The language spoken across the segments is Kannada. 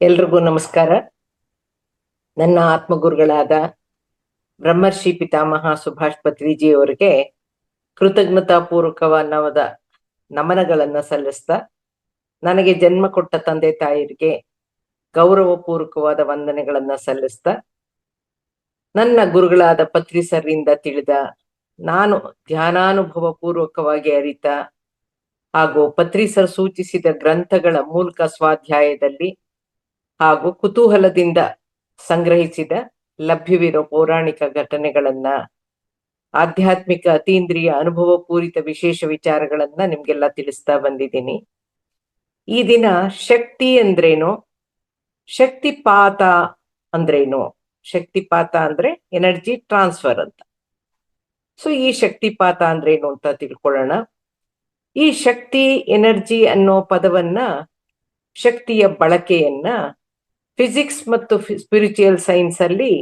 ಎಲ್ರಿಗೂ ನಮಸ್ಕಾರ. ನನ್ನ ಆತ್ಮಗುರುಗಳಾದ ಬ್ರಹ್ಮರ್ಷಿ ಪಿತಾಮಹ ಸುಭಾಷ್ ಪತ್ರಿಜಿ ಅವರಿಗೆ ಕೃತಜ್ಞತಾ ಪೂರ್ವಕವಾದ ನಮನಗಳನ್ನ ಸಲ್ಲಿಸ್ತಾ, ನನಗೆ ಜನ್ಮ ಕೊಟ್ಟ ತಂದೆ ತಾಯಿರಿಗೆ ಗೌರವ ಪೂರ್ವಕವಾದ ವಂದನೆಗಳನ್ನ ಸಲ್ಲಿಸ್ತಾ, ನನ್ನ ಗುರುಗಳಾದ ಪತ್ರಿ ಸರ್ರಿಂದ ತಿಳಿದ, ನಾನು ಧ್ಯಾನಾನುಭವ ಪೂರ್ವಕವಾಗಿ ಅರಿತ ಹಾಗೂ ಪತ್ರಿ ಸರ್ ಸೂಚಿಸಿದ ಗ್ರಂಥಗಳ ಮೂಲಕ ಸ್ವಾಧ್ಯಾಯದಲ್ಲಿ ಹಾಗೂ ಕುತೂಹಲದಿಂದ ಸಂಗ್ರಹಿಸಿದ ಲಭ್ಯವಿರೋ ಪೌರಾಣಿಕ ಘಟನೆಗಳನ್ನ, ಆಧ್ಯಾತ್ಮಿಕ ಅತೀಂದ್ರಿಯ ಅನುಭವ ಪೂರಿತ ವಿಶೇಷ ವಿಚಾರಗಳನ್ನ ನಿಮ್ಗೆಲ್ಲ ತಿಳಿಸ್ತಾ ಬಂದಿದ್ದೀನಿ. ಈ ದಿನ ಶಕ್ತಿ ಅಂದ್ರೇನು, ಶಕ್ತಿಪಾತ ಅಂದ್ರೇನು, ಶಕ್ತಿಪಾತ ಅಂದ್ರೆ ಎನರ್ಜಿ ಟ್ರಾನ್ಸ್ಫರ್ ಅಂತ. ಸೊ ಈ ಶಕ್ತಿಪಾತ ಅಂದ್ರೇನು ಅಂತ ತಿಳ್ಕೊಳ್ಳೋಣ. ಈ ಶಕ್ತಿ, ಎನರ್ಜಿ ಅನ್ನೋ ಪದವನ್ನ, ಶಕ್ತಿಯ ಬಳಕೆಯನ್ನ ಫಿಸಿಕ್ಸ್ ಮತ್ತು ಸ್ಪಿರಿಚುವಲ್ ಸೈನ್ಸ್ ಅಲ್ಲಿ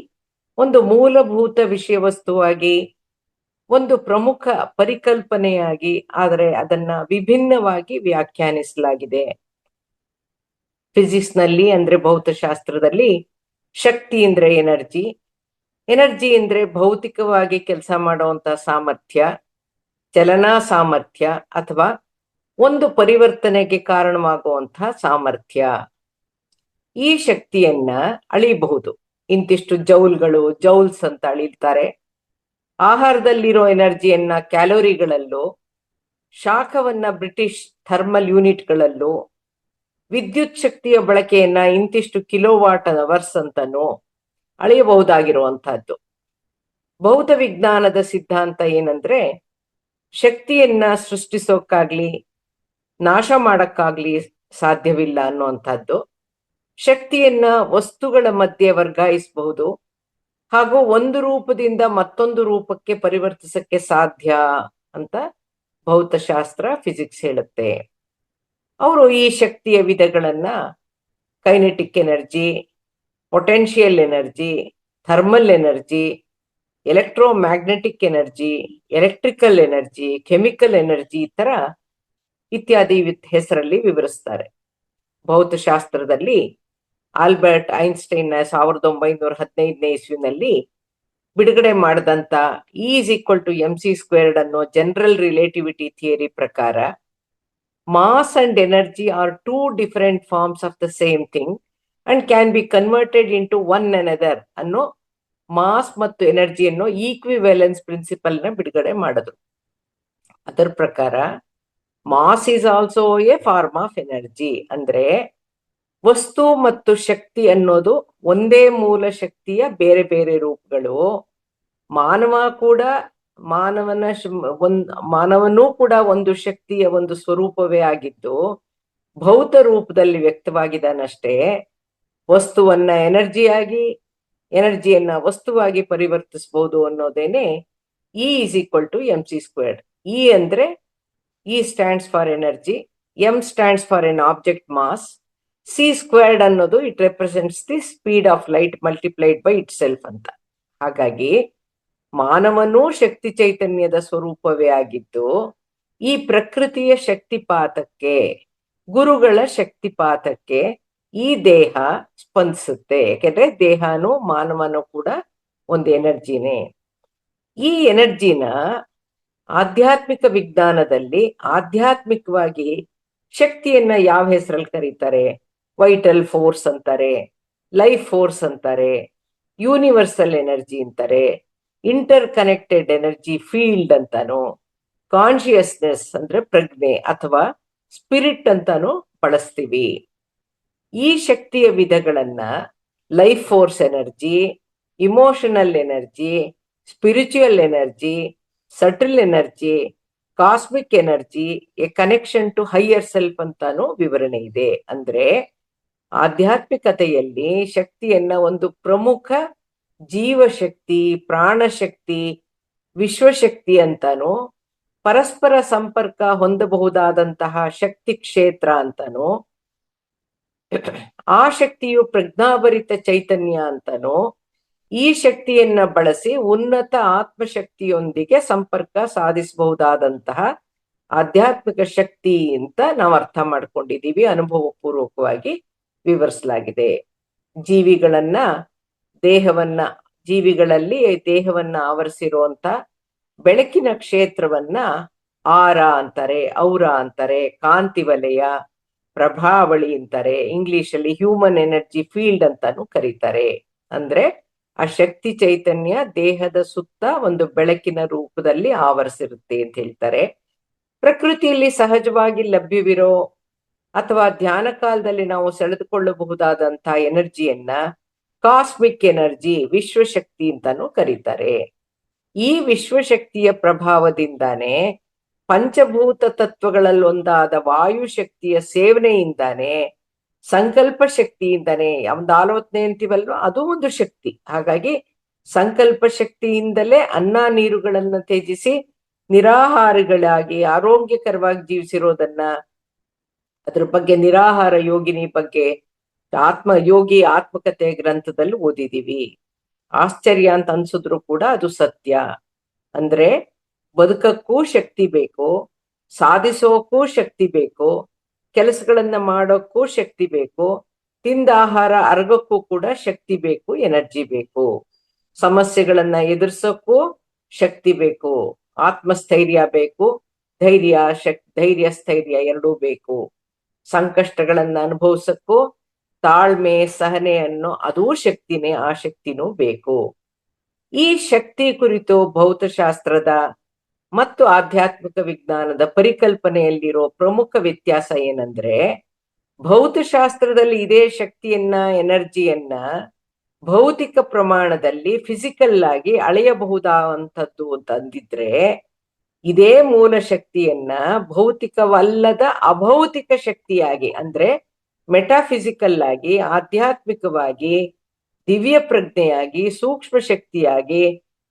ಒಂದು ಮೂಲಭೂತ ವಿಷಯ ವಸ್ತುವಾಗಿ, ಒಂದು ಪ್ರಮುಖ ಪರಿಕಲ್ಪನೆಯಾಗಿ, ಆದರೆ ಅದನ್ನ ವಿಭಿನ್ನವಾಗಿ ವ್ಯಾಖ್ಯಾನಿಸಲಾಗಿದೆ. ಫಿಸಿಕ್ಸ್ ನಲ್ಲಿ ಅಂದ್ರೆ ಭೌತಶಾಸ್ತ್ರದಲ್ಲಿ ಶಕ್ತಿ ಅಂದ್ರೆ ಎನರ್ಜಿ, ಎನರ್ಜಿ ಅಂದ್ರೆ ಭೌತಿಕವಾಗಿ ಕೆಲಸ ಮಾಡುವಂತ ಸಾಮರ್ಥ್ಯ, ಚಲನಾ ಸಾಮರ್ಥ್ಯ ಅಥವಾ ಒಂದು ಪರಿವರ್ತನೆಗೆ ಕಾರಣವಾಗುವಂತಹ ಸಾಮರ್ಥ್ಯ. ಈ ಶಕ್ತಿಯನ್ನ ಅಳಿಬಹುದು. ಇಂತಿಷ್ಟು ಜೌಲ್ಗಳು, ಜೌಲ್ಸ್ ಅಂತ ಅಳಿತಾರೆ. ಆಹಾರದಲ್ಲಿರೋ ಎನರ್ಜಿಯನ್ನ ಕ್ಯಾಲೋರಿಗಳಲ್ಲೂ, ಶಾಖವನ್ನ ಬ್ರಿಟಿಷ್ ಥರ್ಮಲ್ ಯೂನಿಟ್ಗಳಲ್ಲೂ, ವಿದ್ಯುತ್ ಶಕ್ತಿಯ ಬಳಕೆಯನ್ನ ಇಂತಿಷ್ಟು ಕಿಲೋವಾಟ್ ಅವರ್ಸ್ ಅಂತನೂ ಅಳೆಯಬಹುದಾಗಿರುವಂತಹದ್ದು. ಭೌತ ವಿಜ್ಞಾನದ ಸಿದ್ಧಾಂತ ಏನಂದ್ರೆ, ಶಕ್ತಿಯನ್ನ ಸೃಷ್ಟಿಸೋಕ್ಕಾಗ್ಲಿ ನಾಶ ಮಾಡಕ್ಕಾಗ್ಲಿ ಸಾಧ್ಯವಿಲ್ಲ ಅನ್ನುವಂಥದ್ದು. ಶಕ್ತಿಯನ್ನ ವಸ್ತುಗಳ ಮಧ್ಯೆ ವರ್ಗಾಯಿಸಬಹುದು ಹಾಗೂ ಒಂದು ರೂಪದಿಂದ ಮತ್ತೊಂದು ರೂಪಕ್ಕೆ ಪರಿವರ್ತಿಸಕ್ಕೆ ಸಾಧ್ಯ ಅಂತ ಭೌತಶಾಸ್ತ್ರ, ಫಿಸಿಕ್ಸ್ ಹೇಳುತ್ತೆ. ಅವರು ಈ ಶಕ್ತಿಯ ವಿಧಗಳನ್ನ kinetic energy, potential energy, thermal energy, electromagnetic energy, electrical energy, chemical energy ಈ ತರ ಇತ್ಯಾದಿ ಹೆಸರಲ್ಲಿ ವಿವರಿಸ್ತಾರೆ. ಭೌತಶಾಸ್ತ್ರದಲ್ಲಿ ಆಲ್ಬರ್ಟ್ ಐನ್ಸ್ಟೈನ್ 1915ನೇ ಇಸ್ವಿನಲ್ಲಿ ಬಿಡುಗಡೆ ಮಾಡಿದಂತ E=mc² ಅನ್ನೋ ಜನರಲ್ ರಿಲೇಟಿವಿಟಿ ಥಿಯರಿ ಪ್ರಕಾರ, mass and energy are two different forms of the same thing and can be converted into one another ಅನ್ನೋ ಮಾಸ್ ಮತ್ತು ಎನರ್ಜಿ ಅನ್ನೋ ಈಕ್ವಿವೆಲೆನ್ಸ್ ಪ್ರಿನ್ಸಿಪಲ್ ನ ಬಿಡುಗಡೆ ಮಾಡಿದ್ರು. ಅದರ ಪ್ರಕಾರ mass is also a form of energy. ಅಂದ್ರೆ ವಸ್ತು ಮತ್ತು ಶಕ್ತಿ ಅನ್ನೋದು ಒಂದೇ ಮೂಲ ಶಕ್ತಿಯ ಬೇರೆ ಬೇರೆ ರೂಪಗಳು. ಮಾನವ ಕೂಡ, ಮಾನವನೂ ಕೂಡ ಒಂದು ಶಕ್ತಿಯ ಒಂದು ಸ್ವರೂಪವೇ ಆಗಿದ್ದು ಭೌತ ರೂಪದಲ್ಲಿ ವ್ಯಕ್ತವಾಗಿದ್ದಾನಷ್ಟೇ. ವಸ್ತುವನ್ನ ಎನರ್ಜಿಯಾಗಿ, ಎನರ್ಜಿಯನ್ನ ವಸ್ತುವಾಗಿ ಪರಿವರ್ತಿಸಬಹುದು ಅನ್ನೋದೇನೆ E=mc². E ಅಂದ್ರೆ E stands for energy, M stands for an object mass, C² ಅನ್ನೋದು it represents the speed of light multiplied by it self ಅಂತ. ಹಾಗಾಗಿ ಮಾನವನೂ ಶಕ್ತಿ ಚೈತನ್ಯದ ಸ್ವರೂಪವೇ ಆಗಿದ್ದು ಈ ಪ್ರಕೃತಿಯ ಶಕ್ತಿಪಾತಕ್ಕೆ, ಗುರುಗಳ ಶಕ್ತಿಪಾತಕ್ಕೆ ಈ ದೇಹ ಸ್ಪಂದಿಸುತ್ತೆ. ಯಾಕೆಂದ್ರೆ ದೇಹನೂ ಮಾನವನೂ ಕೂಡ ಒಂದು ಎನರ್ಜಿನೇ. ಈ ಎನರ್ಜಿನ ಆಧ್ಯಾತ್ಮಿಕ ವಿಜ್ಞಾನದಲ್ಲಿ ಆಧ್ಯಾತ್ಮಿಕವಾಗಿ ಶಕ್ತಿಯನ್ನ ಯಾವ ಹೆಸರಲ್ಲಿ ಕರೀತಾರೆ? ವೈಟಲ್ ಫೋರ್ಸ್ ಅಂತಾರೆ, ಲೈಫ್ ಫೋರ್ಸ್ ಅಂತಾರೆ, ಯೂನಿವರ್ಸಲ್ ಎನರ್ಜಿ ಅಂತಾರೆ, ಇಂಟರ್ ಕನೆಕ್ಟೆಡ್ ಎನರ್ಜಿ ಫೀಲ್ಡ್ ಅಂತಾನು, ಕಾನ್ಶಿಯಸ್ನೆಸ್ ಅಂದ್ರೆ ಪ್ರಜ್ಞೆ ಅಥವಾ ಸ್ಪಿರಿಟ್ ಅಂತಾನು ಬಳಸ್ತೀವಿ. ಈ ಶಕ್ತಿಯ ವಿಧಗಳನ್ನ life force energy, emotional energy, spiritual energy, subtle energy, cosmic energy, a connection to higher self ಅಂತಾನು ವಿವರಣೆ ಇದೆ. ಅಂದ್ರೆ ಆಧ್ಯಾತ್ಮಿಕತೆಯಲ್ಲಿ ಶಕ್ತಿಯನ್ನ ಒಂದು ಪ್ರಮುಖ ಜೀವಶಕ್ತಿ, ಪ್ರಾಣಶಕ್ತಿ, ವಿಶ್ವಶಕ್ತಿ ಅಂತಾನು, ಪರಸ್ಪರ ಸಂಪರ್ಕ ಹೊಂದಬಹುದಾದಂತಹ ಶಕ್ತಿ ಕ್ಷೇತ್ರ ಅಂತಾನು, ಆ ಶಕ್ತಿಯು ಪ್ರಜ್ಞಾಭರಿತ ಚೈತನ್ಯ ಅಂತಾನು, ಈ ಶಕ್ತಿಯನ್ನ ಬಳಸಿ ಉನ್ನತ ಆತ್ಮಶಕ್ತಿಯೊಂದಿಗೆ ಸಂಪರ್ಕ ಸಾಧಿಸಬಹುದಾದಂತಹ ಆಧ್ಯಾತ್ಮಿಕ ಶಕ್ತಿ ಅಂತ ನಾವು ಅರ್ಥ ಮಾಡ್ಕೊಂಡಿದೀವಿ ಅನುಭವ ಪೂರ್ವಕವಾಗಿ. ವಿವರಿಸಲಾಗಿದೆ. ಜೀವಿಗಳನ್ನ ಜೀವಿಗಳಲ್ಲಿ ದೇಹವನ್ನ ಆವರಿಸಿರುವಂತ ಬೆಳಕಿನ ಕ್ಷೇತ್ರವನ್ನ ಆರ ಅಂತಾರೆ, ಔರ ಅಂತಾರೆ, ಕಾಂತಿ ವಲಯ, ಪ್ರಭಾವಳಿ ಅಂತಾರೆ, ಇಂಗ್ಲಿಷ್ ಅಲ್ಲಿ ಹ್ಯೂಮನ್ ಎನರ್ಜಿ ಫೀಲ್ಡ್ ಅಂತಾನು ಕರೀತಾರೆ. ಅಂದ್ರೆ ಆ ಶಕ್ತಿ ಚೈತನ್ಯ ದೇಹದ ಸುತ್ತ ಒಂದು ಬೆಳಕಿನ ರೂಪದಲ್ಲಿ ಆವರಿಸಿರುತ್ತೆ ಅಂತ ಹೇಳ್ತಾರೆ. ಪ್ರಕೃತಿಯಲ್ಲಿ ಸಹಜವಾಗಿ ಲಭ್ಯವಿರೋ ಅಥವಾ ಧ್ಯಾನ ಕಾಲದಲ್ಲಿ ನಾವು ಸೆಳೆದುಕೊಳ್ಳಬಹುದಾದಂತ ಎನರ್ಜಿಯನ್ನ ಕಾಸ್ಮಿಕ್ ಎನರ್ಜಿ, ವಿಶ್ವಶಕ್ತಿ ಅಂತಾನು ಕರೀತಾರೆ. ಈ ವಿಶ್ವಶಕ್ತಿಯ ಪ್ರಭಾವದಿಂದಾನೇ ಪಂಚಭೂತ ತತ್ವಗಳಲ್ಲಿ ಒಂದಾದ ವಾಯು ಶಕ್ತಿಯ ಸೇವನೆಯಿಂದಾನೇ, ಸಂಕಲ್ಪ ಶಕ್ತಿಯಿಂದಾನೇ, ಒಂದು ಆಲೋಚನೆ ಅಂತೀವಲ್ವ ಅದು ಒಂದು ಶಕ್ತಿ. ಹಾಗಾಗಿ ಸಂಕಲ್ಪ ಶಕ್ತಿಯಿಂದಲೇ ಅನ್ನ ನೀರುಗಳನ್ನ ತ್ಯಜಿಸಿ ನಿರಾಹಾರಿಗಳಾಗಿ ಆರೋಗ್ಯಕರವಾಗಿ ಜೀವಿಸಿರೋದನ್ನ, ಅದ್ರ ಬಗ್ಗೆ ನಿರಾಹಾರ ಯೋಗಿನಿ ಬಗ್ಗೆ ಯೋಗಿ ಆತ್ಮಕತೆ ಗ್ರಂಥದಲ್ಲಿ ಓದಿದೀವಿ. ಆಶ್ಚರ್ಯ ಅಂತ ಅನ್ಸಿದ್ರು ಕೂಡ ಅದು ಸತ್ಯ. ಅಂದ್ರೆ ಬದುಕಕ್ಕೂ ಶಕ್ತಿ ಬೇಕು, ಸಾಧಿಸೋಕ್ಕೂ ಶಕ್ತಿ ಬೇಕು, ಕೆಲಸಗಳನ್ನ ಮಾಡೋಕ್ಕೂ ಶಕ್ತಿ ಬೇಕು, ತಿಂದ ಆಹಾರ ಅರಗಕ್ಕೂ ಕೂಡ ಶಕ್ತಿ ಬೇಕು, ಎನರ್ಜಿ ಬೇಕು. ಸಮಸ್ಯೆಗಳನ್ನ ಎದುರಿಸೋಕ್ಕೂ ಶಕ್ತಿ ಬೇಕು, ಆತ್ಮಸ್ಥೈರ್ಯ ಬೇಕು, ಧೈರ್ಯ ಸ್ಥೈರ್ಯ ಎರಡೂ ಬೇಕು. ಸಂಕಷ್ಟಗಳನ್ನ ಅನುಭವಿಸಕ್ಕೂ ತಾಳ್ಮೆ ಸಹನೆ ಅನ್ನೋ ಅದೂ ಶಕ್ತಿನೇ, ಆ ಶಕ್ತಿನೂ ಬೇಕು. ಈ ಶಕ್ತಿ ಕುರಿತು ಭೌತಶಾಸ್ತ್ರದ ಮತ್ತು ಆಧ್ಯಾತ್ಮಿಕ ವಿಜ್ಞಾನದ ಪರಿಕಲ್ಪನೆಯಲ್ಲಿರೋ ಪ್ರಮುಖ ವ್ಯತ್ಯಾಸ ಏನಂದ್ರೆ, ಭೌತಶಾಸ್ತ್ರದಲ್ಲಿ ಇದೇ ಶಕ್ತಿಯನ್ನ, ಎನರ್ಜಿಯನ್ನ ಭೌತಿಕ ಪ್ರಮಾಣದಲ್ಲಿ ಫಿಸಿಕಲ್ ಆಗಿ ಅಳೆಯಬಹುದಾದಂಥದ್ದು ಅಂತ ಅಂದಿದ್ರೆ, ಇದೇ ಮೂಲ ಶಕ್ತಿಯನ್ನ ಭೌತಿಕವಲ್ಲದ ಅಭೌತಿಕ ಶಕ್ತಿಯಾಗಿ, ಅಂದ್ರೆ ಮೆಟಾಫಿಸಿಕಲ್ ಆಗಿ, ಆಧ್ಯಾತ್ಮಿಕವಾಗಿ, ದಿವ್ಯ ಪ್ರಜ್ಞೆಯಾಗಿ, ಸೂಕ್ಷ್ಮ ಶಕ್ತಿಯಾಗಿ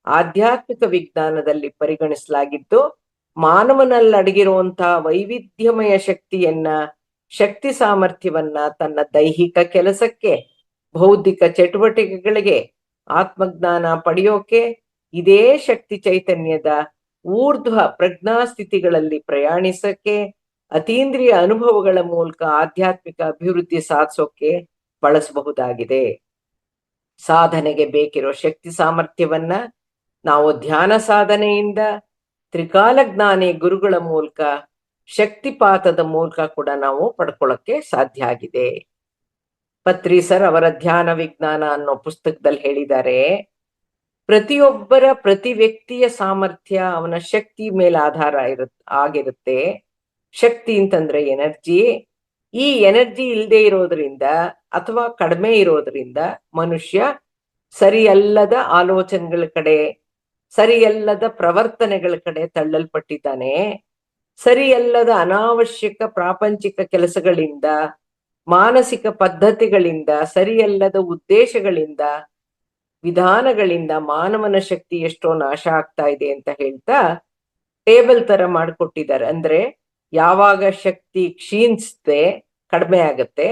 ಆಧ್ಯಾತ್ಮಿಕ ವಿಜ್ಞಾನದಲ್ಲಿ ಪರಿಗಣಿಸಲಾಗಿದ್ದು, ಮಾನವನಲ್ಲಿ ಅಡಗಿರುವಂತಹ ವೈವಿಧ್ಯಮಯ ಶಕ್ತಿಯನ್ನ, ಶಕ್ತಿ ಸಾಮರ್ಥ್ಯವನ್ನ ತನ್ನ ದೈಹಿಕ ಕೆಲಸಕ್ಕೆ, ಬೌದ್ಧಿಕ ಚಟುವಟಿಕೆಗಳಿಗೆ, ಆತ್ಮಜ್ಞಾನ ಪಡೆಯೋಕೆ ಇದೇ ಶಕ್ತಿ ಚೈತನ್ಯದ ಊರ್ಧ್ವ ಪ್ರಜ್ಞಾಸ್ಥಿತಿಗಳಲ್ಲಿ ಪ್ರಯಾಣಿಸಕ್ಕೆ, ಅತೀಂದ್ರಿಯ ಅನುಭವಗಳ ಮೂಲಕ ಆಧ್ಯಾತ್ಮಿಕ ಅಭಿವೃದ್ಧಿ ಸಾಧಿಸೋಕೆ ಬಳಸಬಹುದಾಗಿದೆ. ಸಾಧನೆಗೆ ಬೇಕಿರೋ ಶಕ್ತಿ ಸಾಮರ್ಥ್ಯವನ್ನ ನಾವು ಧ್ಯಾನ ಸಾಧನೆಯಿಂದ, ತ್ರಿಕಾಲಜ್ಞಾನಿ ಗುರುಗಳ ಮೂಲಕ, ಶಕ್ತಿಪಾತದ ಮೂಲಕ ಕೂಡ ನಾವು ಪಡ್ಕೊಳ್ಳಕ್ಕೆ ಸಾಧ್ಯ ಆಗಿದೆ. ಪತ್ರಿ ಸರ್ ಅವರ ಧ್ಯಾನ ವಿಜ್ಞಾನ ಅನ್ನೋ ಪುಸ್ತಕದಲ್ಲಿ ಹೇಳಿದ್ದಾರೆ, ಪ್ರತಿ ವ್ಯಕ್ತಿಯ ಸಾಮರ್ಥ್ಯ ಅವನ ಶಕ್ತಿ ಮೇಲೆ ಆಧಾರ ಆಗಿರುತ್ತೆ. ಶಕ್ತಿ ಅಂತಂದ್ರೆ ಎನರ್ಜಿ. ಈ ಎನರ್ಜಿ ಇಲ್ಲದೆ ಇರೋದ್ರಿಂದ ಅಥವಾ ಕಡಿಮೆ ಇರೋದ್ರಿಂದ ಮನುಷ್ಯ ಸರಿಯಲ್ಲದ ಆಲೋಚನೆಗಳ ಕಡೆ, ಸರಿಯಲ್ಲದ ಪ್ರವರ್ತನೆಗಳ ಕಡೆ ತಳ್ಳಲ್ಪಟ್ಟಿದ್ದಾನೆ. ಸರಿಯಲ್ಲದ ಅನಾವಶ್ಯಕ ಪ್ರಾಪಂಚಿಕ ಕೆಲಸಗಳಿಂದ, ಮಾನಸಿಕ ಪದ್ಧತಿಗಳಿಂದ, ಸರಿಯಲ್ಲದ ಉದ್ದೇಶಗಳಿಂದ, ವಿಧಾನಗಳಿಂದ ಮಾನವನ ಶಕ್ತಿ ಎಷ್ಟೋ ನಾಶ ಆಗ್ತಾ ಇದೆ ಅಂತ ಹೇಳ್ತಾ ಟೇಬಲ್ ತರ ಮಾಡಿಕೊಟ್ಟಿದ್ದಾರೆ. ಅಂದ್ರೆ ಯಾವಾಗ ಶಕ್ತಿ ಕ್ಷೀಣಿಸುತ್ತೆ, ಕಡಿಮೆ ಆಗತ್ತೆ,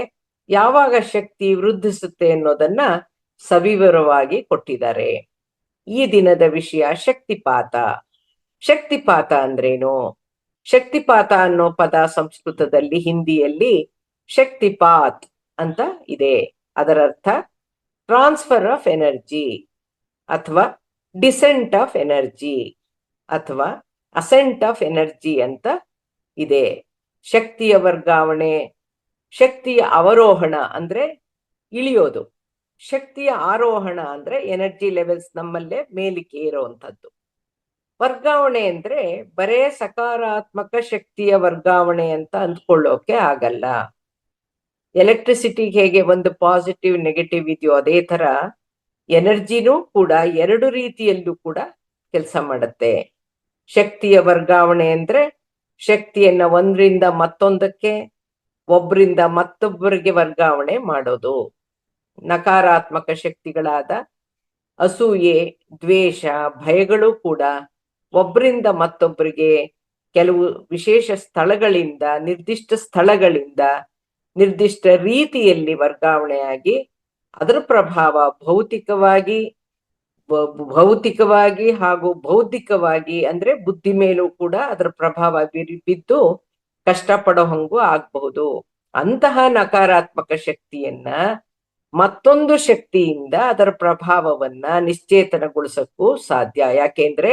ಯಾವಾಗ ಶಕ್ತಿ ವೃದ್ಧಿಸುತ್ತೆ ಅನ್ನೋದನ್ನ ಸವಿವರವಾಗಿ ಕೊಟ್ಟಿದ್ದಾರೆ. ಈ ದಿನದ ವಿಷಯ ಶಕ್ತಿಪಾತ. ಶಕ್ತಿಪಾತ ಅಂದ್ರೇನು? ಶಕ್ತಿಪಾತ ಅನ್ನೋ ಪದ ಸಂಸ್ಕೃತದಲ್ಲಿ, ಹಿಂದಿಯಲ್ಲಿ ಶಕ್ತಿಪಾತ್ ಅಂತ ಇದೆ. ಅದರ ಅರ್ಥ ಟ್ರಾನ್ಸ್ಫರ್ ಆಫ್ ಎನರ್ಜಿ ಅಥವಾ ಡಿಸೆಂಟ್ ಆಫ್ ಎನರ್ಜಿ ಅಥವಾ ಅಸೆಂಟ್ ಆಫ್ ಎನರ್ಜಿ ಅಂತ ಇದೆ. ಶಕ್ತಿಯ ವರ್ಗಾವಣೆ, ಶಕ್ತಿಯ ಅವರೋಹಣ ಅಂದ್ರೆ ಇಳಿಯೋದು, ಶಕ್ತಿಯ ಆರೋಹಣ ಅಂದ್ರೆ ಎನರ್ಜಿ ಲೆವೆಲ್ಸ್ ನಮ್ಮಲ್ಲೇ ಮೇಲಿಕ್ಕೆ ಇರುವಂತದ್ದು. ವರ್ಗಾವಣೆ ಅಂದ್ರೆ ಬರೇ ಸಕಾರಾತ್ಮಕ ಶಕ್ತಿಯ ವರ್ಗಾವಣೆ ಅಂತ ಅಂದ್ಕೊಳ್ಳೋಕೆ ಆಗಲ್ಲ. ಎಲೆಕ್ಟ್ರಿಸಿಟಿಗೆ ಹೇಗೆ ಒಂದು ಪಾಸಿಟಿವ್ ನೆಗೆಟಿವ್ ಇದೆಯೋ, ಅದೇ ತರ ಎನರ್ಜಿನೂ ಕೂಡ ಎರಡು ರೀತಿಯಲ್ಲೂ ಕೂಡ ಕೆಲಸ ಮಾಡುತ್ತೆ. ಶಕ್ತಿಯ ವರ್ಗಾವಣೆ ಅಂದ್ರೆ ಶಕ್ತಿಯನ್ನ ಒಂದರಿಂದ ಮತ್ತೊಂದಕ್ಕೆ, ಒಬ್ಬರಿಂದ ಮತ್ತೊಬ್ಬರಿಗೆ ವರ್ಗಾವಣೆ ಮಾಡೋದು. ನಕಾರಾತ್ಮಕ ಶಕ್ತಿಗಳಾದ ಅಸೂಯೆ, ದ್ವೇಷ, ಭಯಗಳು ಕೂಡ ಒಬ್ಬರಿಂದ ಮತ್ತೊಬ್ಬರಿಗೆ ಕೆಲವು ವಿಶೇಷ ಸ್ಥಳಗಳಿಂದ, ನಿರ್ದಿಷ್ಟ ರೀತಿಯಲ್ಲಿ ವರ್ಗಾವಣೆಯಾಗಿ ಅದರ ಪ್ರಭಾವ ಭೌತಿಕವಾಗಿ ಹಾಗೂ ಬೌದ್ಧಿಕವಾಗಿ ಅಂದ್ರೆ ಬುದ್ಧಿ ಮೇಲೂ ಕೂಡ ಅದರ ಪ್ರಭಾವ ಬಿದ್ದು ಕಷ್ಟಪಡೋ ಹಂಗೂ ಆಗ್ಬಹುದು. ಅಂತಹ ನಕಾರಾತ್ಮಕ ಶಕ್ತಿಯನ್ನ ಮತ್ತೊಂದು ಶಕ್ತಿಯಿಂದ ಅದರ ಪ್ರಭಾವವನ್ನ ನಿಶ್ಚೇತನಗೊಳಿಸಕ್ಕೂ ಸಾಧ್ಯ. ಯಾಕೆಂದ್ರೆ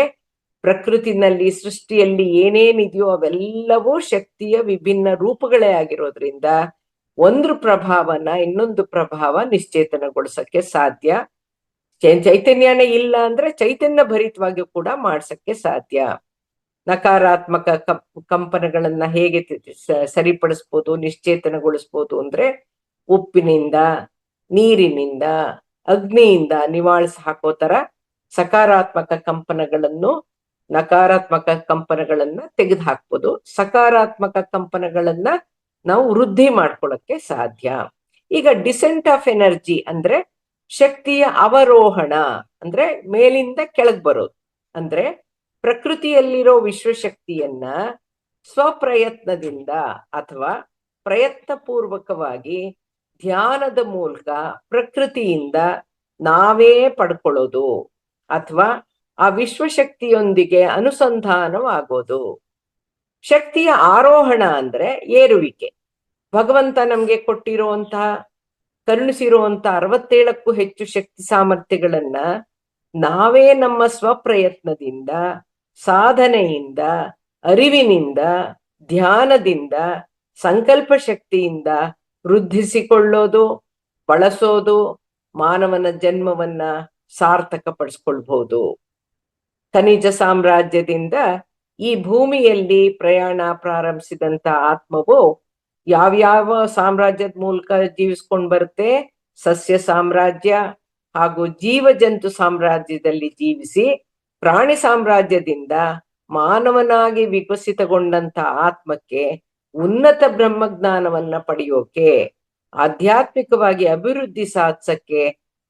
ಪ್ರಕೃತಿನಲ್ಲಿ ಸೃಷ್ಟಿಯಲ್ಲಿ ಏನೇನಿದೆಯೋ ಅವೆಲ್ಲವೂ ಶಕ್ತಿಯ ವಿಭಿನ್ನ ರೂಪಗಳೇ ಆಗಿರೋದ್ರಿಂದ ಒಂದು ಪ್ರಭಾವನ ಇನ್ನೊಂದು ಪ್ರಭಾವ ನಿಶ್ಚೇತನಗೊಳಿಸಕ್ಕೆ ಸಾಧ್ಯ. ಚೈತನ್ಯನೇ ಇಲ್ಲ ಅಂದ್ರೆ ಚೈತನ್ಯ ಭರಿತವಾಗಿ ಕೂಡ ಮಾಡ್ಸಕ್ಕೆ ಸಾಧ್ಯ. ನಕಾರಾತ್ಮಕ ಕಂಪನಗಳನ್ನ ಹೇಗೆ ಸರಿಪಡಿಸ್ಬೋದು, ನಿಶ್ಚೇತನಗೊಳಿಸ್ಬೋದು ಅಂದ್ರೆ ಉಪ್ಪಿನಿಂದ, ನೀರಿನಿಂದ, ಅಗ್ನಿಯಿಂದ ನಿವಾಳಿಸಿ ಹಾಕೋ ತರ ಸಕಾರಾತ್ಮಕ ಕಂಪನಗಳನ್ನು, ನಕಾರಾತ್ಮಕ ಕಂಪನಗಳನ್ನ ತೆಗೆದು ಹಾಕ್ಬೋದು. ಸಕಾರಾತ್ಮಕ ಕಂಪನಗಳನ್ನ ನಾವು ವೃದ್ಧಿ ಮಾಡ್ಕೊಳ್ಳಕ್ಕೆ ಸಾಧ್ಯ. ಈಗ ಡಿಸೆಂಟ್ ಆಫ್ ಎನರ್ಜಿ ಅಂದ್ರೆ ಶಕ್ತಿಯ ಅವರೋಹಣ, ಅಂದ್ರೆ ಮೇಲಿಂದ ಕೆಳಗ್ ಬರೋದು. ಅಂದ್ರೆ ಪ್ರಕೃತಿಯಲ್ಲಿರೋ ವಿಶ್ವಶಕ್ತಿಯನ್ನ ಸ್ವಪ್ರಯತ್ನದಿಂದ ಅಥವಾ ಪ್ರಯತ್ನ ಪೂರ್ವಕವಾಗಿ ಧ್ಯಾನದ ಮೂಲಕ ಪ್ರಕೃತಿಯಿಂದ ನಾವೇ ಪಡ್ಕೊಳ್ಳೋದು ಅಥವಾ ಆ ವಿಶ್ವಶಕ್ತಿಯೊಂದಿಗೆ ಅನುಸಂಧಾನವಾಗೋದು. ಶಕ್ತಿಯ ಆರೋಹಣ ಅಂದ್ರೆ ಏರುವಿಕೆ. ಭಗವಂತ ನಮ್ಗೆ ಕೊಟ್ಟಿರುವಂತಹ, ಕರುಣಿಸಿರುವಂತಹ 67ಕ್ಕೂ ಹೆಚ್ಚು ಶಕ್ತಿ ಸಾಮರ್ಥ್ಯಗಳನ್ನ ನಾವೇ ನಮ್ಮ ಸ್ವಪ್ರಯತ್ನದಿಂದ, ಸಾಧನೆಯಿಂದ, ಅರಿವಿನಿಂದ, ಧ್ಯಾನದಿಂದ, ಸಂಕಲ್ಪ ಶಕ್ತಿಯಿಂದ ವೃದ್ಧಿಸಿಕೊಳ್ಳೋದು, ಬಳಸೋದು, ಮಾನವನ ಜನ್ಮವನ್ನ ಸಾರ್ಥಕ ಪಡಿಸ್ಕೊಳ್ಬಹುದು. ಖನಿಜ ಸಾಮ್ರಾಜ್ಯದಿಂದ ಈ ಭೂಮಿಯಲ್ಲಿ ಪ್ರಯಾಣ ಪ್ರಾರಂಭಿಸಿದಂತ ಆತ್ಮವು ಯಾವ್ಯಾವ ಸಾಮ್ರಾಜ್ಯದ ಮೂಲಕ ಜೀವಿಸ್ಕೊಂಡ್ ಬರುತ್ತೆ? ಸಸ್ಯ ಸಾಮ್ರಾಜ್ಯ ಹಾಗೂ ಜೀವ ಜಂತು ಸಾಮ್ರಾಜ್ಯದಲ್ಲಿ ಜೀವಿಸಿ ಪ್ರಾಣಿ ಸಾಮ್ರಾಜ್ಯದಿಂದ ಮಾನವನಾಗಿ ವಿಕಸಿತಗೊಂಡಂತ ಆತ್ಮಕ್ಕೆ ಉನ್ನತ ಬ್ರಹ್ಮಜ್ಞಾನವನ್ನ ಪಡೆಯೋಕೆ, ಆಧ್ಯಾತ್ಮಿಕವಾಗಿ ಅಭಿವೃದ್ಧಿ ಸಾಧಿಸಕ್ಕೆ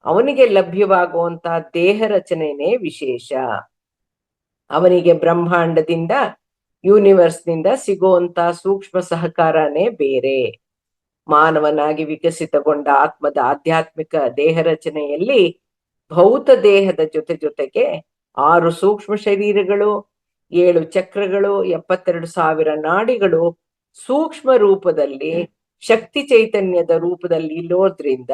ಅವನಿಗೆ ಲಭ್ಯವಾಗುವಂತ ದೇಹ ರಚನೆನೇ ವಿಶೇಷ. ಅವನಿಗೆ ಬ್ರಹ್ಮಾಂಡದಿಂದ, ಯೂನಿವರ್ಸ್ನಿಂದ ಸಿಗುವಂತ ಸೂಕ್ಷ್ಮ ಸಹಕಾರನೇ ಬೇರೆ. ಮಾನವನಾಗಿ ವಿಕಸಿತಗೊಂಡ ಆತ್ಮದ ಆಧ್ಯಾತ್ಮಿಕ ದೇಹ ರಚನೆಯಲ್ಲಿ ಭೌತ ದೇಹದ ಜೊತೆಗೆ 6 ಸೂಕ್ಷ್ಮ ಶರೀರಗಳು, 7 ಚಕ್ರಗಳು, 72,000 ನಾಡಿಗಳು ಸೂಕ್ಷ್ಮ ರೂಪದಲ್ಲಿ ಶಕ್ತಿ ಚೈತನ್ಯದ ರೂಪದಲ್ಲಿ ಇರೋದ್ರಿಂದ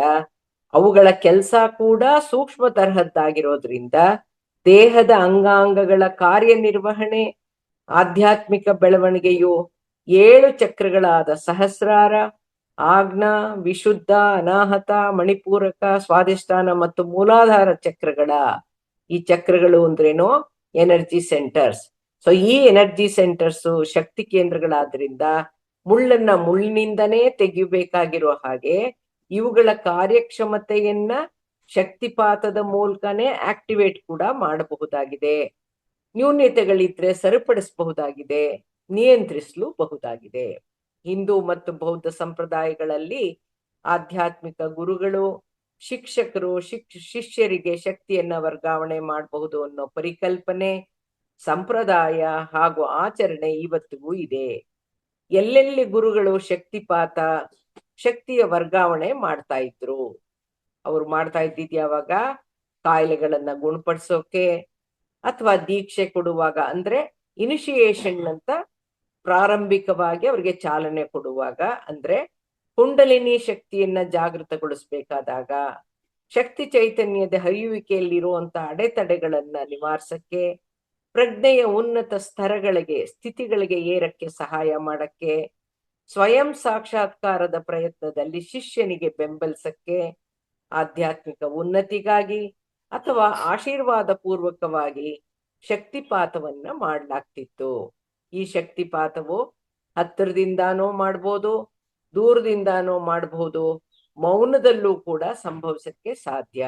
ಅವುಗಳ ಕೆಲಸ ಕೂಡ ಸೂಕ್ಷ್ಮ ತರಹದ್ದಾಗಿರೋದ್ರಿಂದ ದೇಹದ ಅಂಗಾಂಗಗಳ ಕಾರ್ಯನಿರ್ವಹಣೆ, ಆಧ್ಯಾತ್ಮಿಕ ಬೆಳವಣಿಗೆಯು 7 ಚಕ್ರಗಳಾದ ಸಹಸ್ರಾರ, ಆಜ್ಞಾ, ವಿಶುದ್ಧ, ಅನಾಹತ, ಮಣಿಪೂರಕ, ಸ್ವಾಧಿಷ್ಠಾನ ಮತ್ತು ಮೂಲಾಧಾರ ಚಕ್ರಗಳ, ಈ ಚಕ್ರಗಳು ಅಂದ್ರೇನೋ ಎನರ್ಜಿ ಸೆಂಟರ್ಸ್. ಸೊ ಈ ಎನರ್ಜಿ ಸೆಂಟರ್ಸ್ ಶಕ್ತಿ ಕೇಂದ್ರಗಳಾದ್ರಿಂದ ಮುಳ್ಳನ್ನ ಮುಳ್ಳಿನಿಂದನೇ ತೆಗಿಬೇಕಾಗಿರೋ ಹಾಗೆ ಇವುಗಳ ಕಾರ್ಯಕ್ಷಮತೆಯನ್ನ ಶಕ್ತಿಪಾತದ ಮೂಲಕನೇ ಆಕ್ಟಿವೇಟ್ ಕೂಡ ಮಾಡಬಹುದಾಗಿದೆ. ನ್ಯೂನ್ಯತೆಗಳಿದ್ರೆ ಸರಿಪಡಿಸಬಹುದಾಗಿದೆ, ನಿಯಂತ್ರಿಸಲೂಬಹುದಾಗಿದೆ. ಹಿಂದೂ ಮತ್ತು ಬೌದ್ಧ ಸಂಪ್ರದಾಯಗಳಲ್ಲಿ ಆಧ್ಯಾತ್ಮಿಕ ಗುರುಗಳು, ಶಿಕ್ಷಕರು ಶಿಷ್ಯರಿಗೆ ಶಕ್ತಿಯನ್ನ ವರ್ಗಾವಣೆ ಮಾಡಬಹುದು ಅನ್ನೋ ಪರಿಕಲ್ಪನೆ, ಸಂಪ್ರದಾಯ ಹಾಗೂ ಆಚರಣೆ ಇವತ್ತಿಗೂ ಇದೆ. ಎಲ್ಲೆಲ್ಲಿ ಗುರುಗಳು ಶಕ್ತಿಪಾತ, ಶಕ್ತಿಯ ವರ್ಗಾವಣೆ ಮಾಡ್ತಾ ಇದ್ರು. ಅವ್ರು ಮಾಡ್ತಾ ಇದ್ದಿದ್ ಯಾವಾಗ? ಕಾಯಿಲೆಗಳನ್ನ ಗುಣಪಡಿಸೋಕೆ ಅಥವಾ ದೀಕ್ಷೆ ಕೊಡುವಾಗ, ಅಂದ್ರೆ ಇನಿಷಿಯೇಷನ್ ಅಂತ ಪ್ರಾರಂಭಿಕವಾಗಿ ಅವ್ರಿಗೆ ಚಾಲನೆ ಕೊಡುವಾಗ, ಅಂದ್ರೆ ಕುಂಡಲಿನಿ ಶಕ್ತಿಯನ್ನ ಜಾಗೃತಗೊಳಿಸ್ಬೇಕಾದಾಗ, ಶಕ್ತಿ ಚೈತನ್ಯದ ಹರಿಯುವಿಕೆಯಲ್ಲಿರುವಂತ ಅಡೆತಡೆಗಳನ್ನ ನಿವಾರಿಸಕ್ಕೆ, ಪ್ರಜ್ಞೆಯ ಉನ್ನತ ಸ್ಥಿತಿಗಳಿಗೆ ಏರಕ್ಕೆ ಸಹಾಯ ಮಾಡಕ್ಕೆ, ಸ್ವಯಂ ಸಾಕ್ಷಾತ್ಕಾರದ ಪ್ರಯತ್ನದಲ್ಲಿ ಶಿಷ್ಯನಿಗೆ ಬೆಂಬಲಿಸಕ್ಕೆ, ಆಧ್ಯಾತ್ಮಿಕ ಉನ್ನತಿಗಾಗಿ ಅಥವಾ ಆಶೀರ್ವಾದ ಪೂರ್ವಕವಾಗಿ ಶಕ್ತಿಪಾತವನ್ನ ಮಾಡ್ಲಾಗ್ತಿತ್ತು. ಈ ಶಕ್ತಿಪಾತವು ಹತ್ತಿರದಿಂದಾನೋ ಮಾಡ್ಬೋದು, ದೂರದಿಂದಾನೋ ಮಾಡಬಹುದು, ಮೌನದಲ್ಲೂ ಕೂಡ ಸಂಭವಿಸಕ್ಕೆ ಸಾಧ್ಯ.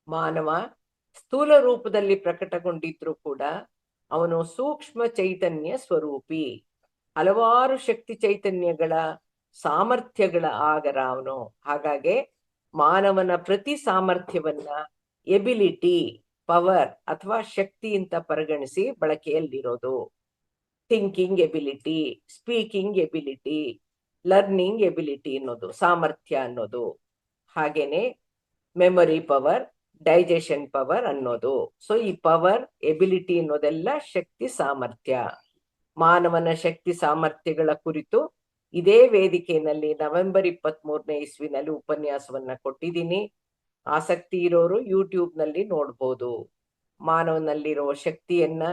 ಮಾನವ ಸ್ಥೂಲ ರೂಪದಲ್ಲಿ ಪ್ರಕಟಗೊಂಡಿದ್ರು ಕೂಡ ಅವನು ಸೂಕ್ಷ್ಮ ಚೈತನ್ಯ ಸ್ವರೂಪಿ. ಹಲವಾರು ಶಕ್ತಿ ಚೈತನ್ಯಗಳ ಸಾಮರ್ಥ್ಯಗಳ ಆಗರ ಅವನು. ಹಾಗಾಗಿ ಮಾನವನ ಪ್ರತಿ ಸಾಮರ್ಥ್ಯವನ್ನ ಎಬಿಲಿಟಿ, ಪವರ್ ಅಥವಾ ಶಕ್ತಿ ಅಂತ ಪರಿಗಣಿಸಿ ಬಳಕೆಯಲ್ಲಿರೋದು. Thinking ability, speaking ability, learning ability ಅನ್ನೋದು ಸಾಮರ್ಥ್ಯ ಅನ್ನೋದು. ಹಾಗೇನೆ ಮೆಮೊರಿ ಪವರ್, ಡೈಜೆಷನ್ ಪವರ್ ಅನ್ನೋದು. ಸೊ ಈ ಪವರ್, ಎಬಿಲಿಟಿ ಅನ್ನೋದೆಲ್ಲ ಶಕ್ತಿ ಸಾಮರ್ಥ್ಯ. ಮಾನವನ ಶಕ್ತಿ ಸಾಮರ್ಥ್ಯಗಳ ಕುರಿತು ಇದೇ ವೇದಿಕೆಯಲ್ಲಿ ನವೆಂಬರ್ 23ನೇ ಇಸ್ವಿನಲ್ಲಿ ಉಪನ್ಯಾಸವನ್ನ ಕೊಟ್ಟಿದ್ದೀನಿ. ಆಸಕ್ತಿ ಇರೋರು ಯೂಟ್ಯೂಬ್ ನಲ್ಲಿ ನೋಡ್ಬೋದು. ಮಾನವನಲ್ಲಿರುವ ಶಕ್ತಿಯನ್ನ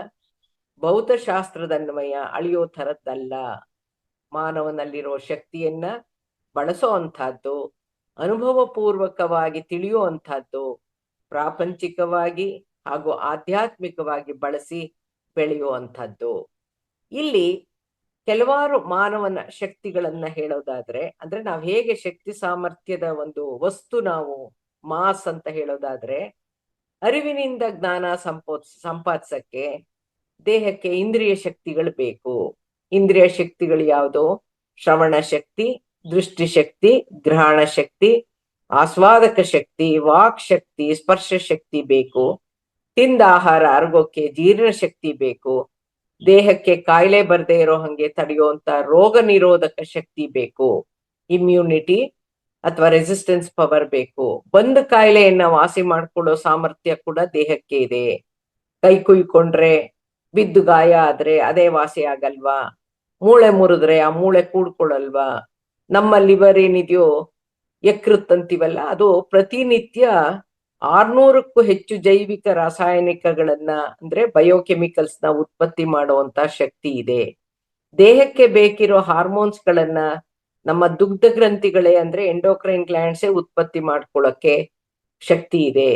ಭೌತಶಾಸ್ತ್ರದನ್ವಯ ಅಳಿಯೋ ಥರದ್ದಲ್ಲ. ಮಾನವನಲ್ಲಿರೋ ಶಕ್ತಿಯನ್ನ ಬಳಸೋ ಅಂಥದ್ದು, ಅನುಭವ ಪೂರ್ವಕವಾಗಿ ತಿಳಿಯುವಂಥದ್ದು, ಪ್ರಾಪಂಚಿಕವಾಗಿ ಹಾಗೂ ಆಧ್ಯಾತ್ಮಿಕವಾಗಿ ಬಳಸಿ ಬೆಳೆಯುವಂಥದ್ದು. ಇಲ್ಲಿ ಕೆಲವಾರು ಮಾನವನ ಶಕ್ತಿಗಳನ್ನ ಹೇಳೋದಾದ್ರೆ, ಅಂದ್ರೆ ನಾವು ಹೇಗೆ ಶಕ್ತಿ ಸಾಮರ್ಥ್ಯದ ಒಂದು ವಸ್ತು ನಾವು ಮಾಸ್ ಅಂತ ಹೇಳೋದಾದ್ರೆ, ಅರಿವಿನಿಂದ ಜ್ಞಾನ ಸಂಪಾದಿಸಕ್ಕೆ ದೇಹಕ್ಕೆ ಇಂದ್ರಿಯ ಶಕ್ತಿಗಳು ಬೇಕು. ಇಂದ್ರಿಯ ಶಕ್ತಿಗಳು ಯಾವುದು? ಶ್ರವಣ ಶಕ್ತಿ, ದೃಷ್ಟಿ ಶಕ್ತಿ, ಗ್ರಹಣ ಶಕ್ತಿ, ಆಸ್ವಾದಕ ಶಕ್ತಿ, ವಾಕ್ ಶಕ್ತಿ, ಸ್ಪರ್ಶ ಶಕ್ತಿ ಬೇಕು. ತಿಂದ ಆಹಾರ ಅರಗೋಕೆ ಜೀರ್ಣ ಶಕ್ತಿ ಬೇಕು. ದೇಹಕ್ಕೆ ಕಾಯಿಲೆ ಬರದೇ ಇರೋ ಹಂಗೆ ತಡೆಯುವಂತ ರೋಗ ನಿರೋಧಕ ಶಕ್ತಿ ಬೇಕು. ಇಮ್ಯುನಿಟಿ ಅಥವಾ ರೆಸಿಸ್ಟೆನ್ಸ್ ಪವರ್ ಬೇಕು. ಬಂದ ಕಾಯಿಲೆಯನ್ನ ವಾಸಿ ಮಾಡ್ಕೊಳ್ಳೋ ಸಾಮರ್ಥ್ಯ ಕೂಡ ದೇಹಕ್ಕೆ ಇದೆ. ಕೈ ಕುಯ್ಕೊಂಡ್ರೆ, ಬಿದ್ದು ಗಾಯ ಆದ್ರೆ ಅದೇ ವಾಸಿ ಆಗಲ್ವಾ? ಮೂಳೆ ಮುರಿದ್ರೆ ಆ ಮೂಳೆ ಕೂಡ್ಕೊಳ್ಳಲ್ವಾ? ನಮ್ಮ ಲಿವರ್ ಏನಿದೆಯೋ, ಯಕೃತ್ ಅಂತೀವಲ್ಲ, ಅದು ಪ್ರತಿನಿತ್ಯ 600ಕ್ಕೂ ಹೆಚ್ಚು ಜೈವಿಕ ರಾಸಾಯನಿಕಗಳನ್ನ ಅಂದ್ರೆ ಬಯೋಕೆಮಿಕಲ್ಸ್ ನ ಉತ್ಪತ್ತಿ ಮಾಡುವಂತ ಶಕ್ತಿ ಇದೆ. ದೇಹಕ್ಕೆ ಬೇಕಿರೋ ಹಾರ್ಮೋನ್ಸ್ ಗಳನ್ನ ನಮ್ಮ ದುಗ್ಧ ಗ್ರಂಥಿಗಳೇ ಅಂದ್ರೆ ಎಂಡೋಕ್ರೈನ್ ಗ್ಲ್ಯಾಂಡ್ಸೇ ಉತ್ಪತ್ತಿ ಮಾಡ್ಕೊಳ್ಳಕ್ಕೆ ಶಕ್ತಿ ಇದೆ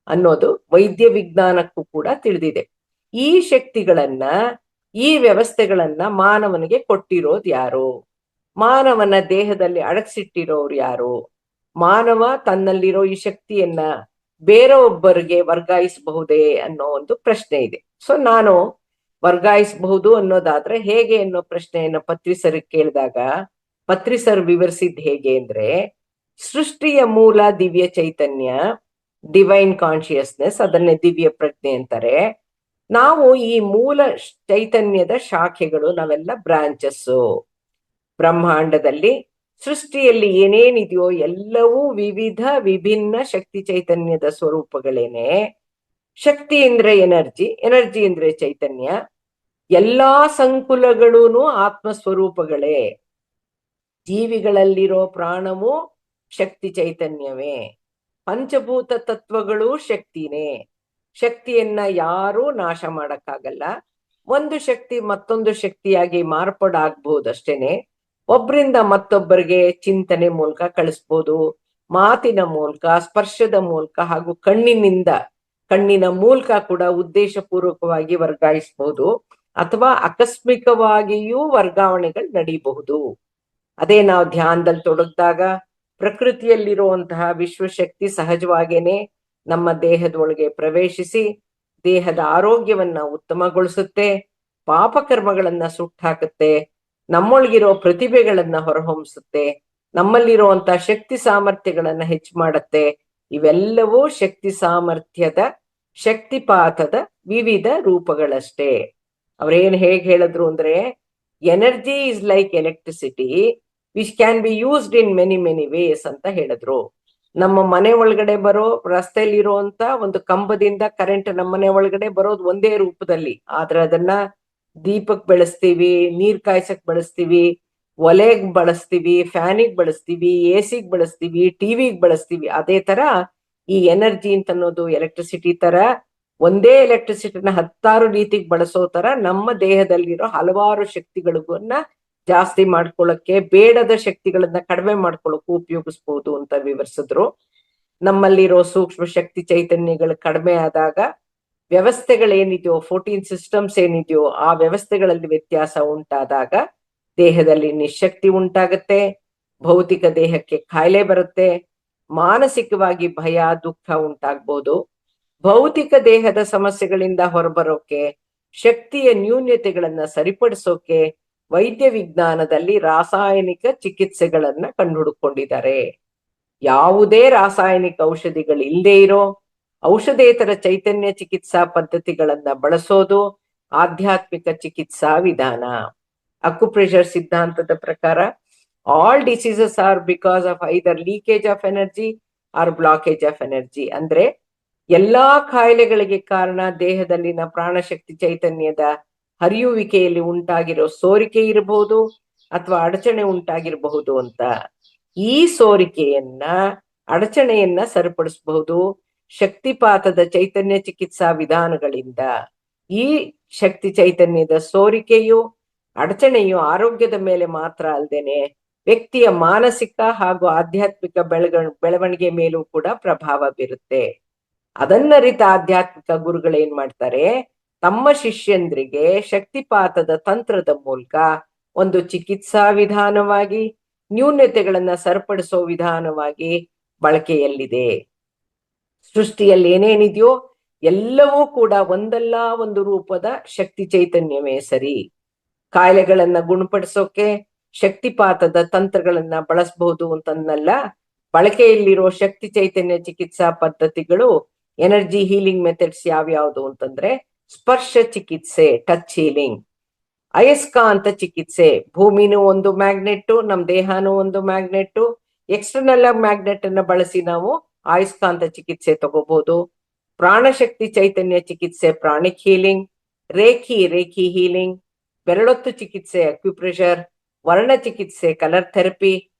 ಅನ್ನೋದು ವೈದ್ಯ ವಿಜ್ಞಾನಕ್ಕೂ ಕೂಡ ತಿಳಿದಿದೆ. ಈ ಶಕ್ತಿಗಳನ್ನ, ಈ ವ್ಯವಸ್ಥೆಗಳನ್ನ ಮಾನವನಿಗೆ ಕೊಟ್ಟಿರೋದು ಯಾರು? ಮಾನವನ ದೇಹದಲ್ಲಿ ಅಡಗಿಸಿಟ್ಟಿರೋರು ಯಾರು? ಮಾನವ ತನ್ನಲ್ಲಿರೋ ಈ ಶಕ್ತಿಯನ್ನ ಬೇರೆ ಒಬ್ಬರಿಗೆ ವರ್ಗಾಯಿಸಬಹುದೇ ಅನ್ನೋ ಒಂದು ಪ್ರಶ್ನೆ ಇದೆ. ಸೊ ನಾನು ವರ್ಗಾಯಿಸಬಹುದು ಅನ್ನೋದಾದ್ರೆ ಹೇಗೆ ಅನ್ನೋ ಪ್ರಶ್ನೆಯನ್ನ ಪತ್ರಿಸರಿಗೆ ಕೇಳಿದಾಗ ಪತ್ರಿಸರ್ ವಿವರಿಸಿದ್ ಹೇಗೆ ಅಂದ್ರೆ, ಸೃಷ್ಟಿಯ ಮೂಲ ದಿವ್ಯ ಚೈತನ್ಯ, ಡಿವೈನ್ ಕಾನ್ಶಿಯಸ್ನೆಸ್, ಅದನ್ನೇ ದಿವ್ಯ ಪ್ರಜ್ಞೆ ಅಂತಾರೆ. ನಾವು ಈ ಮೂಲ ಚೈತನ್ಯದ ಶಾಖೆಗಳು, ನಾವೆಲ್ಲ ಬ್ರಾಂಚಸ್ಸು. ಬ್ರಹ್ಮಾಂಡದಲ್ಲಿ ಸೃಷ್ಟಿಯಲ್ಲಿ ಏನೇನಿದೆಯೋ ಎಲ್ಲವೂ ವಿವಿಧ ವಿಭಿನ್ನ ಶಕ್ತಿ ಚೈತನ್ಯದ ಸ್ವರೂಪಗಳೇನೆ. ಶಕ್ತಿ ಅಂದ್ರೆ ಎನರ್ಜಿ, ಎನರ್ಜಿ ಅಂದ್ರೆ ಚೈತನ್ಯ. ಎಲ್ಲಾ ಸಂಕುಲಗಳೂನು ಆತ್ಮ ಸ್ವರೂಪಗಳೇ. ಜೀವಿಗಳಲ್ಲಿರೋ ಪ್ರಾಣವು ಶಕ್ತಿ ಚೈತನ್ಯವೇ. ಪಂಚಭೂತ ತತ್ವಗಳು ಶಕ್ತಿನೇ. ಶಕ್ತಿಯನ್ನ ಯಾರೂ ನಾಶ ಮಾಡಕ್ಕಾಗಲ್ಲ. ಒಂದು ಶಕ್ತಿ ಮತ್ತೊಂದು ಶಕ್ತಿಯಾಗಿ ಮಾರ್ಪಾಡಾಗ್ಬಹುದಷ್ಟೇನೆ. ಒಬ್ರಿಂದ ಮತ್ತೊಬ್ಬರಿಗೆ ಚಿಂತನೆ ಮೂಲಕ ಕಳಿಸ್ಬೋದು, ಮಾತಿನ ಮೂಲಕ, ಸ್ಪರ್ಶದ ಮೂಲಕ ಹಾಗೂ ಕಣ್ಣಿನ ಮೂಲಕ ಕೂಡ ಉದ್ದೇಶ ಪೂರ್ವಕವಾಗಿ ವರ್ಗಾಯಿಸಬಹುದು, ಅಥವಾ ಆಕಸ್ಮಿಕವಾಗಿಯೂ ವರ್ಗಾವಣೆಗಳು ನಡೀಬಹುದು. ಅದೇ ನಾವು ಧ್ಯಾನದಲ್ಲಿ ತೊಡಗಿದಾಗ ಪ್ರಕೃತಿಯಲ್ಲಿರುವಂತಹ ವಿಶ್ವಶಕ್ತಿ ಸಹಜವಾಗೇನೆ ನಮ್ಮ ದೇಹದೊಳಗೆ ಪ್ರವೇಶಿಸಿ ದೇಹದ ಆರೋಗ್ಯವನ್ನ ಉತ್ತಮಗೊಳಿಸುತ್ತೆ, ಪಾಪಕರ್ಮಗಳನ್ನ ಸುಟ್ಟಾಕುತ್ತೆ, ನಮ್ಮೊಳಗಿರೋ ಪ್ರತಿಭೆಗಳನ್ನ ಹೊರಹೊಮ್ಮಿಸುತ್ತೆ, ನಮ್ಮಲ್ಲಿರುವಂತಹ ಶಕ್ತಿ ಸಾಮರ್ಥ್ಯಗಳನ್ನ ಹೆಚ್ಚು ಮಾಡುತ್ತೆ. ಇವೆಲ್ಲವೂ ಶಕ್ತಿ ಸಾಮರ್ಥ್ಯದ, ಶಕ್ತಿಪಾತದ ವಿವಿಧ ರೂಪಗಳಷ್ಟೇ. ಅವ್ರೇನ್ ಹೇಗೆ ಹೇಳಿದ್ರು ಅಂದ್ರೆ, energy is like electricity which can be used in many many ways ಅಂತ ಹೇಳಿದ್ರು. ನಮ್ಮ ಮನೆ ಒಳಗಡೆ ಬರೋ ರಸ್ತೆಯಲ್ಲಿ ಇರುವಂತ ಒಂದು ಕಂಬದಿಂದ ಕರೆಂಟ್ ನಮ್ಮ ಮನೆ ಒಳಗಡೆ ಬರೋದು ಒಂದೇ ರೂಪದಲ್ಲಿ, ಆದ್ರೆ ಅದನ್ನ ದೀಪಕ್ ಬೆಳೆಸ್ತೀವಿ, ನೀರ್ ಕಾಯ್ಸಕ್ ಬಳಸ್ತೀವಿ, ಒಲೆಗ್ ಬಳಸ್ತೀವಿ, ಫ್ಯಾನಿಗ್ ಬಳಸ್ತೀವಿ, ಎಸಿಗ್ ಬಳಸ್ತೀವಿ, ಟಿವಿಗ್ ಬಳಸ್ತೀವಿ. ಅದೇ ತರ ಈ ಎನರ್ಜಿ ಅಂತ ಅನ್ನೋದು ಎಲೆಕ್ಟ್ರಿಸಿಟಿ ತರ, ಒಂದೇ ಎಲೆಕ್ಟ್ರಿಸಿಟಿನ 10 ರೀತಿಗೆ ಬಳಸೋ ತರ ನಮ್ಮ ದೇಹದಲ್ಲಿರೋ ಹಲವಾರು ಶಕ್ತಿಗಳನ್ನ ಜಾಸ್ತಿ ಮಾಡ್ಕೊಳ್ಳಕ್ಕೆ, ಬೇಡದ ಶಕ್ತಿಗಳನ್ನ ಕಡಿಮೆ ಮಾಡ್ಕೊಳ್ಳಕ್ಕೂ ಉಪಯೋಗಿಸ್ಬೋದು ಅಂತ ವಿವರಿಸಿದ್ರು. ನಮ್ಮಲ್ಲಿರೋ ಸೂಕ್ಷ್ಮ ಶಕ್ತಿ ಚೈತನ್ಯಗಳು ಕಡಿಮೆ ಆದಾಗ ವ್ಯವಸ್ಥೆಗಳೇನಿದೆಯೋ, 14 ಸಿಸ್ಟಮ್ಸ್ ಏನಿದೆಯೋ ಆ ವ್ಯವಸ್ಥೆಗಳಲ್ಲಿ ವ್ಯತ್ಯಾಸ ಉಂಟಾದಾಗ ದೇಹದಲ್ಲಿ ನಿಶಕ್ತಿ ಉಂಟಾಗತ್ತೆ, ಭೌತಿಕ ದೇಹಕ್ಕೆ ಕಾಯಿಲೆ ಬರುತ್ತೆ, ಮಾನಸಿಕವಾಗಿ ಭಯ ದುಃಖ ಉಂಟಾಗ್ಬೋದು. ಭೌತಿಕ ದೇಹದ ಸಮಸ್ಯೆಗಳಿಂದ ಹೊರಬರೋಕೆ, ಶಕ್ತಿಯ ನ್ಯೂನ್ಯತೆಗಳನ್ನ ಸರಿಪಡಿಸೋಕೆ ವೈದ್ಯ ವಿಜ್ಞಾನದಲ್ಲಿ ರಾಸಾಯನಿಕ ಚಿಕಿತ್ಸೆಗಳನ್ನ ಕಂಡುಹುಡುಕೊಂಡಿದ್ದಾರೆ. ಯಾವುದೇ ರಾಸಾಯನಿಕ ಔಷಧಿಗಳು ಇಲ್ಲದೆ ಇರೋ ಔಷಧೇತರ ಚೈತನ್ಯ ಚಿಕಿತ್ಸಾ ಪದ್ಧತಿಗಳನ್ನ ಬಳಸೋದು ಆಧ್ಯಾತ್ಮಿಕ ಚಿಕಿತ್ಸಾ ವಿಧಾನ. ಅಕ್ಯುಪ್ರೆಷರ್ ಸಿದ್ಧಾಂತದ ಪ್ರಕಾರ all diseases are because of either leakage of energy or blockage of energy. ಅಂದ್ರೆ ಎಲ್ಲಾ ಕಾಯಿಲೆಗಳಿಗೆ ಕಾರಣ ದೇಹದಲ್ಲಿನ ಪ್ರಾಣಶಕ್ತಿ ಚೈತನ್ಯದ ಹರಿಯುವಿಕೆಯಲ್ಲಿ ಉಂಟಾಗಿರೋ ಸೋರಿಕೆ ಇರಬಹುದು, ಅಥವಾ ಅಡಚಣೆ ಉಂಟಾಗಿರಬಹುದು ಅಂತ. ಈ ಸೋರಿಕೆಯನ್ನ ಅಡಚಣೆಯನ್ನ ಸರಿಪಡಿಸಬಹುದು ಶಕ್ತಿಪಾತದ ಚೈತನ್ಯ ಚಿಕಿತ್ಸಾ ವಿಧಾನಗಳಿಂದ. ಈ ಶಕ್ತಿ ಚೈತನ್ಯದ ಸೋರಿಕೆಯು ಅಡಚಣೆಯು ಆರೋಗ್ಯದ ಮೇಲೆ ಮಾತ್ರ ಅಲ್ಲದೇನೆ ವ್ಯಕ್ತಿಯ ಮಾನಸಿಕ ಹಾಗೂ ಆಧ್ಯಾತ್ಮಿಕ ಬೆಳವಣಿಗೆ ಮೇಲೂ ಕೂಡ ಪ್ರಭಾವ ಬೀರುತ್ತೆ. ಅದನ್ನರಿತ ಆಧ್ಯಾತ್ಮಿಕ ಗುರುಗಳೇನ್ ಮಾಡ್ತಾರೆ, ತಮ್ಮ ಶಿಷ್ಯಂದ್ರಿಗೆ ಶಕ್ತಿಪಾತದ ತಂತ್ರದ ಮೂಲಕ ಒಂದು ಚಿಕಿತ್ಸಾ ವಿಧಾನವಾಗಿ, ನ್ಯೂನ್ಯತೆಗಳನ್ನ ಸರಿಪಡಿಸೋ ವಿಧಾನವಾಗಿ ಬಳಕೆಯಲ್ಲಿದೆ. ಸೃಷ್ಟಿಯಲ್ಲಿ ಏನೇನಿದೆಯೋ ಎಲ್ಲವೂ ಕೂಡ ಒಂದಲ್ಲ ಒಂದು ರೂಪದ ಶಕ್ತಿ ಚೈತನ್ಯವೇ ಸರಿ. ಕಾಯಿಲೆಗಳನ್ನ ಗುಣಪಡಿಸೋಕೆ ಶಕ್ತಿಪಾತದ ತಂತ್ರಗಳನ್ನ ಬಳಸಬಹುದು ಅಂತಂದಲ್ಲ, ಬಳಕೆಯಲ್ಲಿರೋ ಶಕ್ತಿ ಚೈತನ್ಯ ಚಿಕಿತ್ಸಾ ಪದ್ಧತಿಗಳು, ಎನರ್ಜಿ ಹೀಲಿಂಗ್ ಮೆಥಡ್ಸ್ ಯಾವ್ಯಾವುದು ಅಂತಂದ್ರೆ ಸ್ಪರ್ಶ ಚಿಕಿತ್ಸೆ, ಟಚ್ ಹೀಲಿಂಗ್, ಅಯಸ್ಕಾಂತ ಚಿಕಿತ್ಸೆ, ಭೂಮಿನೂ ಒಂದು ಮ್ಯಾಗ್ನೆಟ್, ನಮ್ ದೇಹನೂ ಒಂದು ಮ್ಯಾಗ್ನೆಟ್, ಎಕ್ಸ್ಟರ್ನಲ್ ಮ್ಯಾಗ್ನೆಟ್ ಅನ್ನ ಬಳಸಿ ನಾವು ಅಯಸ್ಕಾಂತ ಚಿಕಿತ್ಸೆ ತಗೋಬಹುದು. ಪ್ರಾಣಶಕ್ತಿ ಚೈತನ್ಯ ಚಿಕಿತ್ಸೆ, ಪ್ರಾಣಿಕ್ ಹೀಲಿಂಗ್, ರೇಖಿ ಹೀಲಿಂಗ್, ಬೆರಳೊತ್ತು ಚಿಕಿತ್ಸೆ, ಅಕ್ಯುಪ್ರೆಷರ್, ವರ್ಣ ಚಿಕಿತ್ಸೆ, ಕಲರ್ ಥೆರಪಿ,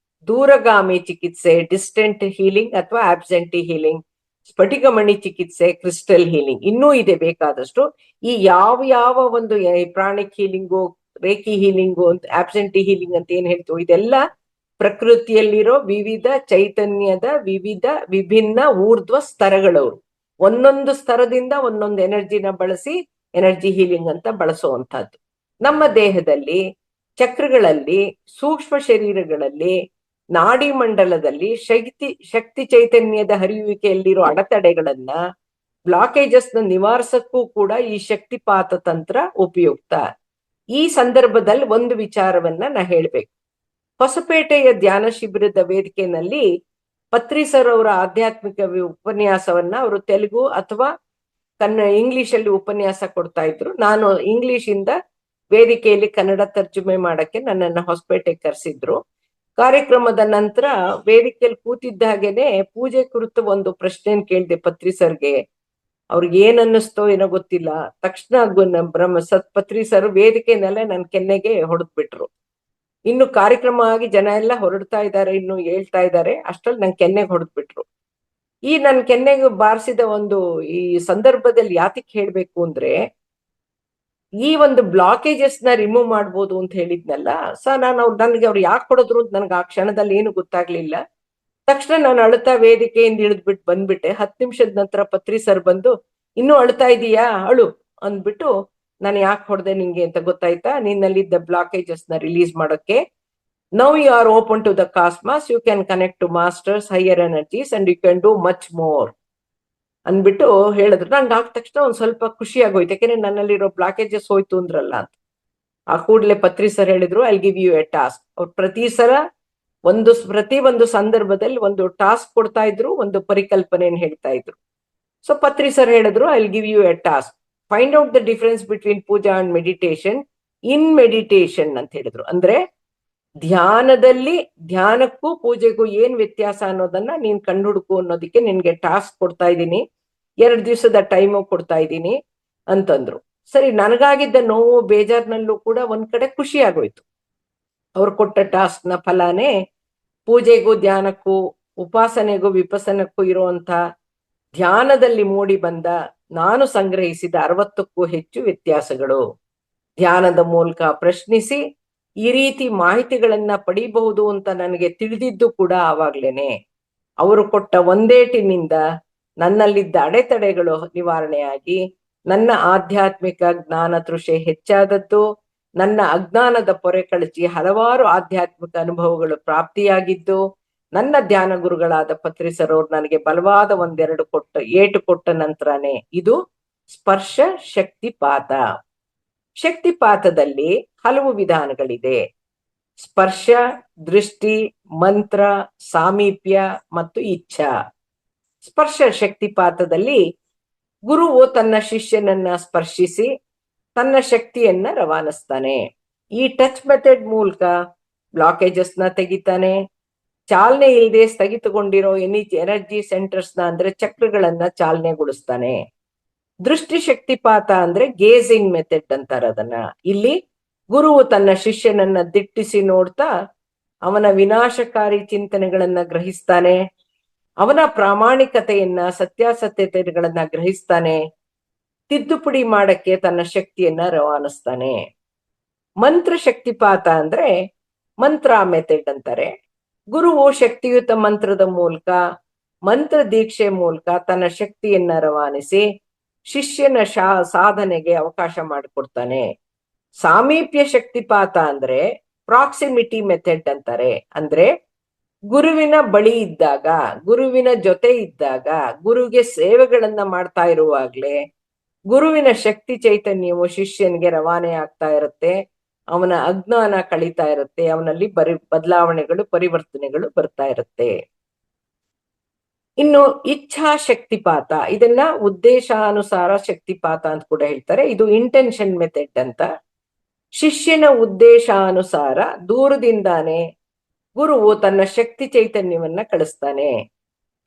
ದೂರಗಾಮಿ ಚಿಕಿತ್ಸೆ, ಡಿಸ್ಟೆಂಟ್ ಹೀಲಿಂಗ್ ಅಥವಾ ಆಬ್ಸೆಂಟಿ ಹೀಲಿಂಗ್, ಸ್ಫಟಿಕಮಣಿ ಚಿಕಿತ್ಸೆ, ಕ್ರಿಸ್ಟಲ್ ಹೀಲಿಂಗ್, ಇನ್ನೂ ಇದೆ ಬೇಕಾದಷ್ಟು. ಈ ಯಾವ ಒಂದು ಪ್ರಾಣಿಕ್ ಹೀಲಿಂಗು, ರೇಖಿ ಹೀಲಿಂಗು ಅಂತ, ಆಬ್ಸೆಂಟಿ ಹೀಲಿಂಗ್ ಅಂತ ಏನ್ ಹೇಳ್ತೀವಿ, ಇದೆಲ್ಲ ಪ್ರಕೃತಿಯಲ್ಲಿರೋ ವಿವಿಧ ಚೈತನ್ಯದ ವಿಭಿನ್ನ ಊರ್ಧ್ವ ಸ್ತರಗಳವರು. ಒಂದೊಂದು ಸ್ತರದಿಂದ ಒಂದೊಂದು ಎನರ್ಜಿನ ಬಳಸಿ ಎನರ್ಜಿ ಹೀಲಿಂಗ್ ಅಂತ ಬಳಸುವಂತಹದ್ದು. ನಮ್ಮ ದೇಹದಲ್ಲಿ ಚಕ್ರಗಳಲ್ಲಿ, ಸೂಕ್ಷ್ಮ ಶರೀರಗಳಲ್ಲಿ, ನಾಡಿ ಮಂಡಲದಲ್ಲಿ ಶಕ್ತಿ ಚೈತನ್ಯದ ಹರಿಯುವಿಕೆಯಲ್ಲಿರೋ ಅಡೆತಡೆಗಳನ್ನ, ಬ್ಲಾಕೇಜಸ್ ನ ನಿವಾರಿಸಕ್ಕೂ ಕೂಡ ಈ ಶಕ್ತಿಪಾತ ತಂತ್ರ ಉಪಯುಕ್ತ. ಈ ಸಂದರ್ಭದಲ್ಲಿ ಒಂದು ವಿಚಾರವನ್ನ ನಾ ಹೇಳ್ಬೇಕು. ಹೊಸಪೇಟೆಯ ಧ್ಯಾನ ಶಿಬಿರದ ವೇದಿಕೆಯಲ್ಲಿ ಪತ್ರಿ ಸರ್ ಅವರ ಆಧ್ಯಾತ್ಮಿಕ ಉಪನ್ಯಾಸವನ್ನ ಅವರು ತೆಲುಗು ಅಥವಾ ಇಂಗ್ಲಿಷ್ ಅಲ್ಲಿ ಉಪನ್ಯಾಸ ಕೊಡ್ತಾ ಇದ್ರು. ನಾನು ಇಂಗ್ಲಿಷ್ ಇಂದ ವೇದಿಕೆಯಲ್ಲಿ ಕನ್ನಡ ತರ್ಜುಮೆ ಮಾಡಕ್ಕೆ ನನ್ನನ್ನ ಹೊಸಪೇಟೆಗೆ ಕರೆಸಿದ್ರು. ಕಾರ್ಯಕ್ರಮದ ನಂತರ ವೇದಿಕೆಯಲ್ಲಿ ಕೂತಿದ್ದ ಹಾಗೇನೆ ಪೂಜೆ ಕುರಿತು ಒಂದು ಪ್ರಶ್ನೆಯನ್ನು ಕೇಳಿದೆ ಪತ್ರಿ ಸರ್ಗೆ. ಅವ್ರಿಗೆ ಏನ್ ಅನ್ನಿಸ್ತೋ ಏನೋ ಗೊತ್ತಿಲ್ಲ, ತಕ್ಷಣ ಪತ್ರಿ ಸರ್ ವೇದಿಕೆನೆಲ್ಲ ನನ್ ಕೆನ್ನೆಗೆ ಹೊಡೆದ್ಬಿಟ್ರು. ಇನ್ನು ಕಾರ್ಯಕ್ರಮ ಆಗಿ ಜನ ಎಲ್ಲ ಹೊರಡ್ತಾ ಇದ್ದಾರೆ, ಇನ್ನು ಹೇಳ್ತಾ ಇದ್ದಾರೆ, ಅಷ್ಟ್ರಲ್ಲಿ ನನ್ ಕೆನ್ನೆಗೆ ಹೊಡೆದ್ಬಿಟ್ರು. ಈ ನನ್ ಕೆನ್ನೆಗೆ ಬಾರಿಸಿದ ಒಂದು ಈ ಸಂದರ್ಭದಲ್ಲಿ ಯಾತಿಕ್ ಹೇಳ್ಬೇಕು ಅಂದ್ರೆ, ಈ ಒಂದು ಬ್ಲಾಕೇಜಸ್ ನ ರಿಮೂವ್ ಮಾಡ್ಬೋದು ಅಂತ ಹೇಳಿದ್ನಲ್ಲ ನನ್ಗೆ ಅವ್ರು ಯಾಕೆ ಕೊಡೋದ್ರು ಅಂತ ನನ್ಗೆ ಆ ಕ್ಷಣದಲ್ಲಿ ಏನು ಗೊತ್ತಾಗ್ಲಿಲ್ಲ. ತಕ್ಷಣ ನಾನು ಅಳ್ತಾ ವೇದಿಕೆಯಿಂದ ಇಳಿದ್ಬಿಟ್ಟು ಬಂದ್ಬಿಟ್ಟೆ. 10 ನಿಮಿಷದ ನಂತರ ಪತ್ರಿ ಸರ್ ಬಂದು, ಇನ್ನೂ ಅಳ್ತಾ ಇದೀಯಾ, ಅಳು ಅಂದ್ಬಿಟ್ಟು, ನಾನು ಯಾಕೆ ಹೊಡೆದೆ ನಿಂಗೆ ಅಂತ ಗೊತ್ತಾಯ್ತಾ, ನಿನ್ನಲ್ಲಿದ್ದ ಬ್ಲಾಕೇಜಸ್ ನ ರಿಲೀಸ್ ಮಾಡೋಕೆ. Now you are open to the cosmos, you can connect to masters, higher energies and you can do much more ಅಂದ್ಬಿಟ್ಟು ಹೇಳಿದ್ರು. ನಂಗೆ ಆದ ತಕ್ಷಣ ಒಂದ್ ಸ್ವಲ್ಪ ಖುಷಿ ಆಗೋಯ್ತು, ಯಾಕೆಂದ್ರೆ ನನ್ನಲ್ಲಿರೋ ಬ್ಲಾಕೇಜಸ್ ಹೋಯ್ತು ಅಂದ್ರಲ್ಲ ಅಂತ. ಆ ಕೂಡ್ಲೆ ಪತ್ರಿ ಸರ್ ಹೇಳಿದ್ರು, I give you a task. ಅವ್ರು ಪ್ರತಿ ಒಂದು ಸಂದರ್ಭದಲ್ಲಿ ಒಂದು ಟಾಸ್ಕ್ ಕೊಡ್ತಾ ಇದ್ರು, ಒಂದು ಪರಿಕಲ್ಪನೆಯನ್ನು ಹೇಳ್ತಾ ಇದ್ರು. ಸೊ ಪತ್ರಿ ಸರ್ ಹೇಳಿದ್ರು, I give you a task, find out the difference between puja and meditation in meditation ಅಂತ ಹೇಳಿದ್ರು. ಅಂದ್ರೆ ಧ್ಯಾನಕ್ಕೂ ಪೂಜೆಗೂ ಏನ್ ವ್ಯತ್ಯಾಸ ಅನ್ನೋದನ್ನ ನೀನ್ ಕಂಡುಹುಡುಕು ಅನ್ನೋದಕ್ಕೆ ನಿನ್ಗೆ ಟಾಸ್ಕ್ ಕೊಡ್ತಾ ಇದ್ದೀನಿ, 2 ದಿವಸದ ಟೈಮು ಕೊಡ್ತಾ ಇದ್ದೀನಿ ಅಂತಂದ್ರು. ಸರಿ, ನನಗಾಗಿದ್ದ ನೋವು ಬೇಜಾರ್ನಲ್ಲೂ ಕೂಡ ಒಂದ್ ಕಡೆ ಖುಷಿ ಆಗೋಯ್ತು. ಅವ್ರು ಕೊಟ್ಟ ಟಾಸ್ಕ್ ನ ಫಲಾನೇ ಪೂಜೆಗೂ ಧ್ಯಾನಕ್ಕೂ ಉಪಾಸನೆಗೂ ವಿಪಸನಕ್ಕೂ ಇರುವಂತ ಧ್ಯಾನದಲ್ಲಿ ಮೂಡಿ ಬಂದ ನಾನು ಸಂಗ್ರಹಿಸಿದ 60ಕ್ಕೂ ಹೆಚ್ಚು ವ್ಯತ್ಯಾಸಗಳು. ಧ್ಯಾನದ ಮೂಲಕ ಪ್ರಶ್ನಿಸಿ ಈ ರೀತಿ ಮಾಹಿತಿಗಳನ್ನ ಪಡಿಬಹುದು ಅಂತ ನನಗೆ ತಿಳಿದಿದ್ದು ಕೂಡ ಆವಾಗ್ಲೇನೆ. ಅವರು ಕೊಟ್ಟ ಒಂದೇಟಿನಿಂದ ನನ್ನಲ್ಲಿದ್ದ ಅಡೆತಡೆಗಳು ನಿವಾರಣೆಯಾಗಿ ನನ್ನ ಆಧ್ಯಾತ್ಮಿಕ ಜ್ಞಾನ ತೃಷೆ ಹೆಚ್ಚಾದದ್ದು, ನನ್ನ ಅಜ್ಞಾನದ ಪೊರೆ ಕಳಚಿ ಹಲವಾರು ಆಧ್ಯಾತ್ಮಿಕ ಅನುಭವಗಳು ಪ್ರಾಪ್ತಿಯಾಗಿದ್ದು, ನನ್ನ ಧ್ಯಾನ ಗುರುಗಳಾದ ಪತ್ರಿ ಸರ್ ಅವ್ರು ನನಗೆ ಬಲವಾದ ಒಂದೆರಡು ಏಟು ಕೊಟ್ಟ ನಂತರನೇ ಇದು ಸ್ಪರ್ಶ ಶಕ್ತಿಪಾತ. ಶಕ್ತಿಪಾತದಲ್ಲಿ ಹಲವು ವಿಧಾನಗಳಿದೆ. ಸ್ಪರ್ಶ, ದೃಷ್ಟಿ, ಮಂತ್ರ, ಸಾಮೀಪ್ಯ ಮತ್ತು ಇಚ್ಛಾ. ಸ್ಪರ್ಶ ಶಕ್ತಿಪಾತದಲ್ಲಿ ಗುರುವು ತನ್ನ ಶಿಷ್ಯನನ್ನ ಸ್ಪರ್ಶಿಸಿ ತನ್ನ ಶಕ್ತಿಯನ್ನ ರವಾನಿಸ್ತಾನೆ. ಈ ಟಚ್ ಮೆಥಡ್ ಮೂಲಕ ಬ್ಲಾಕೇಜಸ್ ನ ತೆಗಿತಾನೆ. ಚಾಲನೆ ಇಲ್ಲದೆ ಸ್ಥಗಿತಗೊಂಡಿರೋ ಎನರ್ಜಿ ಸೆಂಟರ್ಸ್ ನ ಅಂದ್ರೆ ಚಕ್ರಗಳನ್ನ ಚಾಲನೆಗೊಳಿಸ್ತಾನೆ. ದೃಷ್ಟಿ ಶಕ್ತಿಪಾತ ಅಂದ್ರೆ ಗೇಜಿಂಗ್ ಮೆಥಡ್ ಅಂತಾರ ಅದನ್ನ. ಇಲ್ಲಿ ಗುರುವು ತನ್ನ ಶಿಷ್ಯನನ್ನ ದಿಟ್ಟಿಸಿ ನೋಡ್ತಾ ಅವನ ವಿನಾಶಕಾರಿ ಚಿಂತನೆಗಳನ್ನ ಗ್ರಹಿಸ್ತಾನೆ, ಅವನ ಪ್ರಾಮಾಣಿಕತೆಯನ್ನ ಸತ್ಯಾಸತ್ಯತೆಗಳನ್ನ ಗ್ರಹಿಸ್ತಾನೆ, ತಿದ್ದುಪಡಿ ಮಾಡಕ್ಕೆ ತನ್ನ ಶಕ್ತಿಯನ್ನ ರವಾನಿಸ್ತಾನೆ. ಮಂತ್ರ ಶಕ್ತಿಪಾತ ಅಂದ್ರೆ ಮಂತ್ರ ಮೆಥಡ್ ಅಂತಾರೆ. ಗುರುವು ಶಕ್ತಿಯುತ ಮಂತ್ರದ ಮೂಲಕ, ಮಂತ್ರ ದೀಕ್ಷೆ ಮೂಲಕ ತನ್ನ ಶಕ್ತಿಯನ್ನ ರವಾನಿಸಿ ಶಿಷ್ಯನ ಸಾಧನೆಗೆ ಅವಕಾಶ ಮಾಡಿಕೊಡ್ತಾನೆ. ಸಾಮೀಪ್ಯ ಶಕ್ತಿಪಾತ ಅಂದ್ರೆ ಪ್ರಾಕ್ಸಿಮಿಟಿ ಮೆಥಡ್ ಅಂತಾರೆ. ಅಂದ್ರೆ ಗುರುವಿನ ಬಳಿ ಇದ್ದಾಗ, ಗುರುವಿನ ಜೊತೆ ಇದ್ದಾಗ, ಗುರುವಿಗೆ ಸೇವೆಗಳನ್ನ ಮಾಡ್ತಾ ಇರುವಾಗ್ಲೇ ಗುರುವಿನ ಶಕ್ತಿ ಚೈತನ್ಯವು ಶಿಷ್ಯನಿಗೆ ರವಾನೆ ಆಗ್ತಾ ಇರುತ್ತೆ, ಅವನ ಅಜ್ಞಾನ ಕಳೀತಾ ಇರುತ್ತೆ, ಅವನಲ್ಲಿ ಬದಲಾವಣೆಗಳು ಪರಿವರ್ತನೆಗಳು ಬರ್ತಾ ಇರುತ್ತೆ. ಇನ್ನು ಇಚ್ಛಾ ಶಕ್ತಿಪಾತ, ಇದನ್ನ ಉದ್ದೇಶಾನುಸಾರ ಶಕ್ತಿಪಾತ ಅಂತ ಕೂಡ ಹೇಳ್ತಾರೆ. ಇದು ಇಂಟೆನ್ಷನ್ ಮೆಥಡ್ ಅಂತ. ಶಿಷ್ಯನ ಉದ್ದೇಶಾನುಸಾರ ದೂರದಿಂದಾನೆ ಗುರುವು ತನ್ನ ಶಕ್ತಿ ಚೈತನ್ಯವನ್ನ ಕಳಿಸ್ತಾನೆ.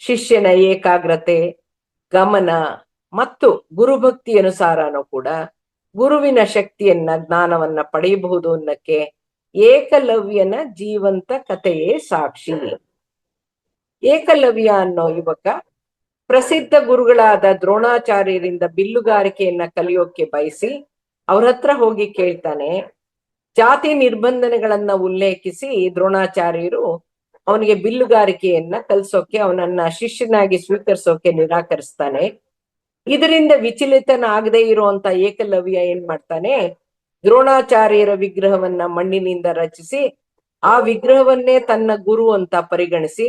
ಶಿಷ್ಯನ ಏಕಾಗ್ರತೆ, ಗಮನ ಮತ್ತು ಗುರುಭಕ್ತಿ ಅನುಸಾರನೂ ಕೂಡ ಗುರುವಿನ ಶಕ್ತಿಯನ್ನ, ಜ್ಞಾನವನ್ನ ಪಡೆಯಬಹುದು ಅನ್ನಕ್ಕೆ ಏಕಲವ್ಯನ ಜೀವಂತ ಕಥೆಯೇ ಸಾಕ್ಷಿ. ಏಕಲವ್ಯ ಅನ್ನೋ ಯುವಕ ಪ್ರಸಿದ್ಧ ಗುರುಗಳಾದ ದ್ರೋಣಾಚಾರ್ಯರಿಂದ ಬಿಲ್ಲುಗಾರಿಕೆಯನ್ನ ಕಲಿಯೋಕೆ ಬಯಸಿ ಅವ್ರ ಹತ್ರ ಹೋಗಿ ಕೇಳ್ತಾನೆ. ಜಾತಿ ನಿರ್ಬಂಧನೆಗಳನ್ನ ಉಲ್ಲೇಖಿಸಿ ದ್ರೋಣಾಚಾರ್ಯರು ಅವನಿಗೆ ಬಿಲ್ಲುಗಾರಿಕೆಯನ್ನ ಕಲಿಸೋಕೆ, ಅವನನ್ನ ಶಿಷ್ಯನಾಗಿ ಸ್ವೀಕರಿಸೋಕೆ ನಿರಾಕರಿಸ್ತಾನೆ. ಇದರಿಂದ ವಿಚಲಿತನಾಗದೇ ಇರುವಂತ ಏಕಲವ್ಯ ಏನ್ ಮಾಡ್ತಾನೆ, ದ್ರೋಣಾಚಾರ್ಯರ ವಿಗ್ರಹವನ್ನ ಮಣ್ಣಿನಿಂದ ರಚಿಸಿ ಆ ವಿಗ್ರಹವನ್ನೇ ತನ್ನ ಗುರು ಅಂತ ಪರಿಗಣಿಸಿ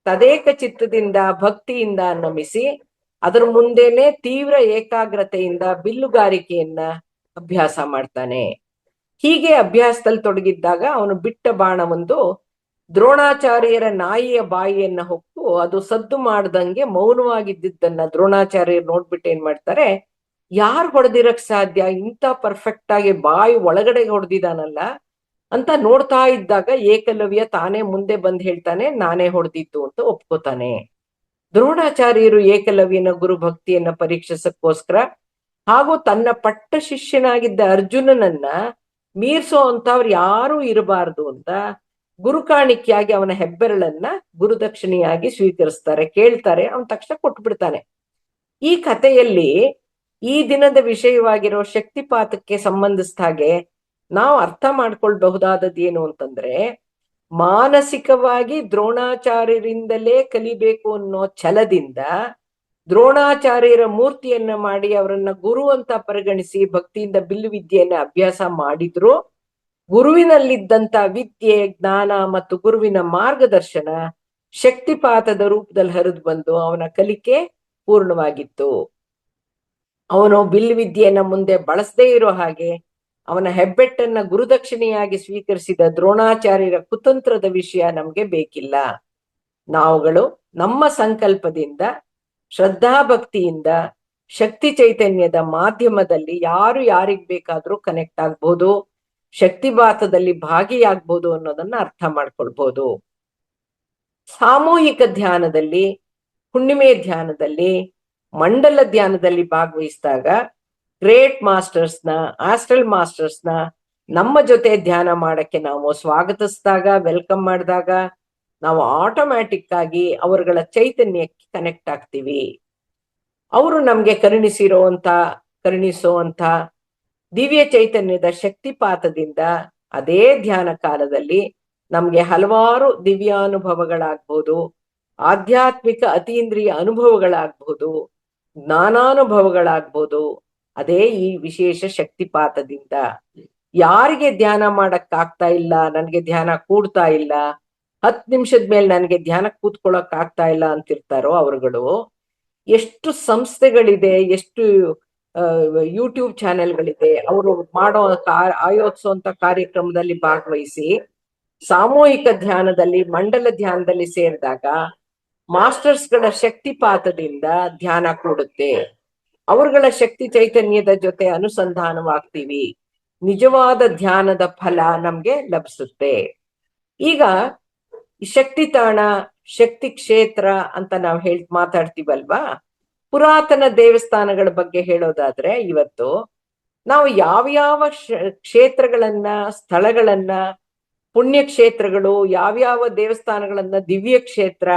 ತದೇಕ ಚಿತ್ತದಿಂದ ಭಕ್ತಿಯಿಂದ ನಮಿಸಿ ಅದರ ಮುಂದೆನೆ ತೀವ್ರ ಏಕಾಗ್ರತೆಯಿಂದ ಬಿಲ್ಲುಗಾರಿಕೆಯನ್ನ ಅಭ್ಯಾಸ ಮಾಡ್ತಾನೆ. ಹೀಗೆ ಅಭ್ಯಾಸದಲ್ಲಿ ತೊಡಗಿದ್ದಾಗ ಅವನು ಬಿಟ್ಟ ಬಾಣವೊಂದು ದ್ರೋಣಾಚಾರ್ಯರ ನಾಯಿಯ ಬಾಯಿಯನ್ನ ಹೊಕ್ಕು ಅದು ಸದ್ದು ಮಾಡ್ದಂಗೆ ಮೌನವಾಗಿದ್ದನ್ನ ದ್ರೋಣಾಚಾರ್ಯರು ನೋಡ್ಬಿಟ್ಟು ಏನ್ ಮಾಡ್ತಾರೆ, ಯಾರು ಹೊಡೆದಿರಕ್ ಸಾಧ್ಯ, ಇಂಥ ಪರ್ಫೆಕ್ಟ್ ಆಗಿ ಬಾಯಿ ಒಳಗಡೆ ಹೊಡೆದಿದಾನಲ್ಲ ಅಂತ ನೋಡ್ತಾ ಇದ್ದಾಗ ಏಕಲವ್ಯ ತಾನೇ ಮುಂದೆ ಬಂದ್ ಹೇಳ್ತಾನೆ, ನಾನೇ ಹೊಡೆದಿದ್ದು ಅಂತ ಒಪ್ಕೋತಾನೆ. ದ್ರೋಣಾಚಾರ್ಯರು ಏಕಲವ್ಯನ ಗುರು ಭಕ್ತಿಯನ್ನ ಪರೀಕ್ಷಿಸಕ್ಕೋಸ್ಕರ ಹಾಗೂ ತನ್ನ ಪಟ್ಟ ಶಿಷ್ಯನಾಗಿದ್ದ ಅರ್ಜುನನನ್ನ ಮೀರ್ಸೋ ಅಂತವ್ರು ಯಾರೂ ಇರಬಾರ್ದು ಅಂತ ಗುರುಕಾಣಿಕೆಯಾಗಿ ಅವನ ಹೆಬ್ಬೆರಳನ್ನ ಗುರುದಕ್ಷಿಣೆಯಾಗಿ ಸ್ವೀಕರಿಸ್ತಾರೆ, ಕೇಳ್ತಾರೆ, ಅವನ್ ತಕ್ಷಣ ಕೊಟ್ಬಿಡ್ತಾನೆ. ಈ ಕಥೆಯಲ್ಲಿ ಈ ದಿನದ ವಿಷಯವಾಗಿರೋ ಶಕ್ತಿಪಾತಕ್ಕೆ ಸಂಬಂಧಿಸಿದ ಹಾಗೆ ನಾವು ಅರ್ಥ ಮಾಡ್ಕೊಳ್ಬಹುದಾದದ್ದು ಏನು ಅಂತಂದ್ರೆ, ಮಾನಸಿಕವಾಗಿ ದ್ರೋಣಾಚಾರ್ಯರಿಂದಲೇ ಕಲಿಬೇಕು ಅನ್ನೋ ಛಲದಿಂದ ದ್ರೋಣಾಚಾರ್ಯರ ಮೂರ್ತಿಯನ್ನ ಮಾಡಿ ಅವರನ್ನ ಗುರು ಅಂತ ಪರಿಗಣಿಸಿ ಭಕ್ತಿಯಿಂದ ಬಿಲ್ಲು ವಿದ್ಯೆಯನ್ನ ಅಭ್ಯಾಸ ಮಾಡಿದ್ರು ಗುರುವಿನಲ್ಲಿದ್ದಂತ ವಿದ್ಯೆ, ಜ್ಞಾನ ಮತ್ತು ಗುರುವಿನ ಮಾರ್ಗದರ್ಶನ ಶಕ್ತಿಪಾತದ ರೂಪದಲ್ಲಿ ಹರಿದು ಬಂದು ಅವನ ಕಲಿಕೆ ಪೂರ್ಣವಾಗಿತ್ತು. ಅವನು ಬಿಲ್ಲು ವಿದ್ಯೆಯನ್ನ ಮುಂದೆ ಬಳಸದೇ ಇರೋ ಹಾಗೆ ಅವನ ಹೆಬ್ಬೆಟ್ಟನ್ನ ಗುರುದಕ್ಷಿಣೆಯಾಗಿ ಸ್ವೀಕರಿಸಿದ ದ್ರೋಣಾಚಾರ್ಯರ ಕುತಂತ್ರದ ವಿಷಯ ನಮ್ಗೆ ಬೇಕಿಲ್ಲ. ನಾವುಗಳು ನಮ್ಮ ಸಂಕಲ್ಪದಿಂದ, ಶ್ರದ್ಧಾಭಕ್ತಿಯಿಂದ, ಶಕ್ತಿ ಚೈತನ್ಯದ ಮಾಧ್ಯಮದಲ್ಲಿ ಯಾರು ಯಾರಿಗ್ ಬೇಕಾದ್ರೂ ಕನೆಕ್ಟ್ ಆಗ್ಬೋದು, ಶಕ್ತಿಪಾತದಲ್ಲಿ ಭಾಗಿಯಾಗ್ಬೋದು ಅನ್ನೋದನ್ನ ಅರ್ಥ ಮಾಡ್ಕೊಳ್ಬಹುದು. ಸಾಮೂಹಿಕ ಧ್ಯಾನದಲ್ಲಿ, ಹುಣ್ಣಿಮೆ ಧ್ಯಾನದಲ್ಲಿ, ಮಂಡಲ ಧ್ಯಾನದಲ್ಲಿ ಭಾಗವಹಿಸಿದಾಗ ಗ್ರೇಟ್ ಮಾಸ್ಟರ್ಸ್ನ, ಆಸ್ಟ್ರಲ್ ಮಾಸ್ಟರ್ಸ್ನ ನಮ್ಮ ಜೊತೆ ಧ್ಯಾನ ಮಾಡಕ್ಕೆ ನಾವು ಸ್ವಾಗತಿಸಿದಾಗ, ವೆಲ್ಕಮ್ ಮಾಡಿದಾಗ ನಾವು ಆಟೋಮ್ಯಾಟಿಕ್ ಆಗಿ ಅವರುಗಳ ಚೈತನ್ಯಕ್ಕೆ ಕನೆಕ್ಟ್ ಆಗ್ತೀವಿ. ಅವರು ನಮ್ಗೆ ಕರುಣಿಸುವಂತ ದಿವ್ಯ ಚೈತನ್ಯದ ಶಕ್ತಿಪಾತದಿಂದ ಅದೇ ಧ್ಯಾನ ಕಾಲದಲ್ಲಿ ನಮ್ಗೆ ಹಲವಾರು ದಿವ್ಯಾನುಭವಗಳಾಗ್ಬಹುದು, ಆಧ್ಯಾತ್ಮಿಕ ಅತೀಂದ್ರಿಯ ಅನುಭವಗಳಾಗ್ಬಹುದು, ಜ್ಞಾನಾನುಭವಗಳಾಗ್ಬಹುದು. ಅದೇ ಈ ವಿಶೇಷ ಶಕ್ತಿಪಾತದಿಂದ. ಯಾರಿಗೆ ಧ್ಯಾನ ಮಾಡಕ್ ಆಗ್ತಾ ಇಲ್ಲ, ನನ್ಗೆ ಧ್ಯಾನ ಕೂಡ್ತಾ ಇಲ್ಲ, 10 ನಿಮಿಷದ ಮೇಲೆ ನನ್ಗೆ ಧ್ಯಾನ ಕೂತ್ಕೊಳ್ಳಕ್ ಆಗ್ತಾ ಇಲ್ಲ ಅಂತಿರ್ತಾರೋ ಅವರುಗಳು, ಎಷ್ಟು ಸಂಸ್ಥೆಗಳಿದೆ, ಎಷ್ಟು ಯೂಟ್ಯೂಬ್ ಚಾನೆಲ್ಗಳಿದೆ, ಅವರು ಮಾಡೋ ಆಯೋಜಿಸುವಂತ ಕಾರ್ಯಕ್ರಮದಲ್ಲಿ ಭಾಗವಹಿಸಿ ಸಾಮೂಹಿಕ ಧ್ಯಾನದಲ್ಲಿ, ಮಂಡಲ ಧ್ಯಾನದಲ್ಲಿ ಸೇರಿದಾಗ ಮಾಸ್ಟರ್ಸ್ಗಳ ಶಕ್ತಿಪಾತದಿಂದ ಧ್ಯಾನ ಕೂಡುತ್ತೆ. ಅವರುಗಳ ಶಕ್ತಿ ಚೈತನ್ಯದ ಜೊತೆ ಅನುಸಂಧಾನವಾಗ್ತೀವಿ, ನಿಜವಾದ ಧ್ಯಾನದ ಫಲ ನಮ್ಗೆ ಲಭಿಸುತ್ತೆ. ಈಗ ಶಕ್ತಿತಾಣ, ಶಕ್ತಿ ಕ್ಷೇತ್ರ ಅಂತ ನಾವು ಮಾತಾಡ್ತೀವಲ್ವಾ, ಪುರಾತನ ದೇವಸ್ಥಾನಗಳ ಬಗ್ಗೆ ಹೇಳೋದಾದ್ರೆ ಇವತ್ತು ನಾವು ಯಾವ್ಯಾವ ಕ್ಷೇತ್ರಗಳನ್ನ, ಸ್ಥಳಗಳನ್ನ, ಪುಣ್ಯ ಕ್ಷೇತ್ರಗಳು, ಯಾವ್ಯಾವ ದೇವಸ್ಥಾನಗಳನ್ನ ದಿವ್ಯ ಕ್ಷೇತ್ರ,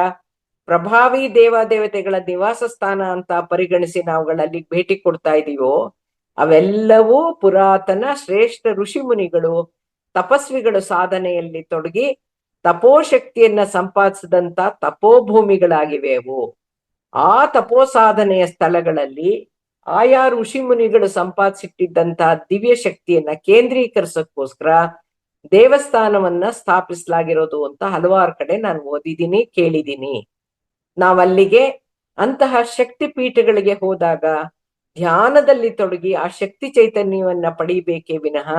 ಪ್ರಭಾವಿ ದೇವತೆಗಳ ನಿವಾಸ ಸ್ಥಾನ ಅಂತ ಪರಿಗಣಿಸಿ ನಾವುಗಳಲ್ಲಿ ಭೇಟಿ ಕೊಡ್ತಾ ಇದೀವೋ, ಅವೆಲ್ಲವೂ ಪುರಾತನ ಶ್ರೇಷ್ಠ ಋಷಿ ಮುನಿಗಳು, ತಪಸ್ವಿಗಳು ಸಾಧನೆಯಲ್ಲಿ ತೊಡಗಿ ತಪೋಶಕ್ತಿಯನ್ನ ಸಂಪಾದಿಸಿದಂತ ತಪೋಭೂಮಿಗಳಾಗಿವೆ ಅವು. ಆ ತಪೋ ಸಾಧನೆಯ ಸ್ಥಳಗಳಲ್ಲಿ ಆಯಾ ಋಷಿ ಮುನಿಗಳು ಸಂಪಾದಿಸಿಟ್ಟಿದ್ದಂತಹ ದಿವ್ಯ ಶಕ್ತಿಯನ್ನ ಕೇಂದ್ರೀಕರಿಸೋಕ್ಕೋಸ್ಕರ ದೇವಸ್ಥಾನವನ್ನ ಸ್ಥಾಪಿಸಲಾಗಿರೋದು ಅಂತ ಹಲವಾರು ಕಡೆ ನಾನು ಓದಿದ್ದೀನಿ, ಕೇಳಿದ್ದೀನಿ. ನಾವಲ್ಲಿಗೆ ಅಂತಹ ಶಕ್ತಿ ಪೀಠಗಳಿಗೆ ಹೋದಾಗ ಧ್ಯಾನದಲ್ಲಿ ತೊಡಗಿ ಆ ಶಕ್ತಿ ಚೈತನ್ಯವನ್ನ ಪಡಿಬೇಕೇ ವಿನಃ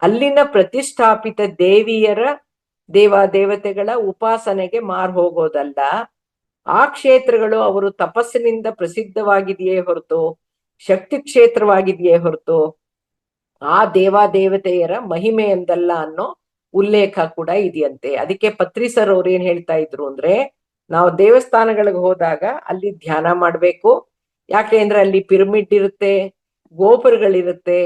ಅಲ್ಲಿನ ಪ್ರತಿಷ್ಠಾಪಿತ ದೇವಿಯರ ದೇವತೆಗಳ ಉಪಾಸನೆಗೆ ಮಾರು ಹೋಗೋದಲ್ಲ. ಆ ಕ್ಷೇತ್ರಗಳು ಅವರು ತಪಸ್ಸಿನಿಂದ ಪ್ರಸಿದ್ಧವಾಗಿದೆಯೇ ಹೊರತು, ಶಕ್ತಿ ಕ್ಷೇತ್ರವಾಗಿದೆಯೇ ಹೊರತು ಆ ದೇವತೆಯರ ಮಹಿಮೆ ಎಂದಲ್ಲ ಅನ್ನೋ ಉಲ್ಲೇಖ ಕೂಡ ಇದೆಯಂತೆ. ಅದಕ್ಕೆ ಪತ್ರಿ ಸರ್ ಅವ್ರು ಏನ್ ಹೇಳ್ತಾ ಇದ್ರು ಅಂದ್ರೆ, ನಾವು ದೇವಸ್ಥಾನಗಳಿಗೆ ಹೋದಾಗ ಅಲ್ಲಿ ಧ್ಯಾನ ಮಾಡ್ಬೇಕು. ಯಾಕೆ ಅಂದ್ರೆ ಅಲ್ಲಿ ಪಿರಮಿಡ್ ಇರುತ್ತೆ, ಗೋಪುರಗಳಿರುತ್ತೆ,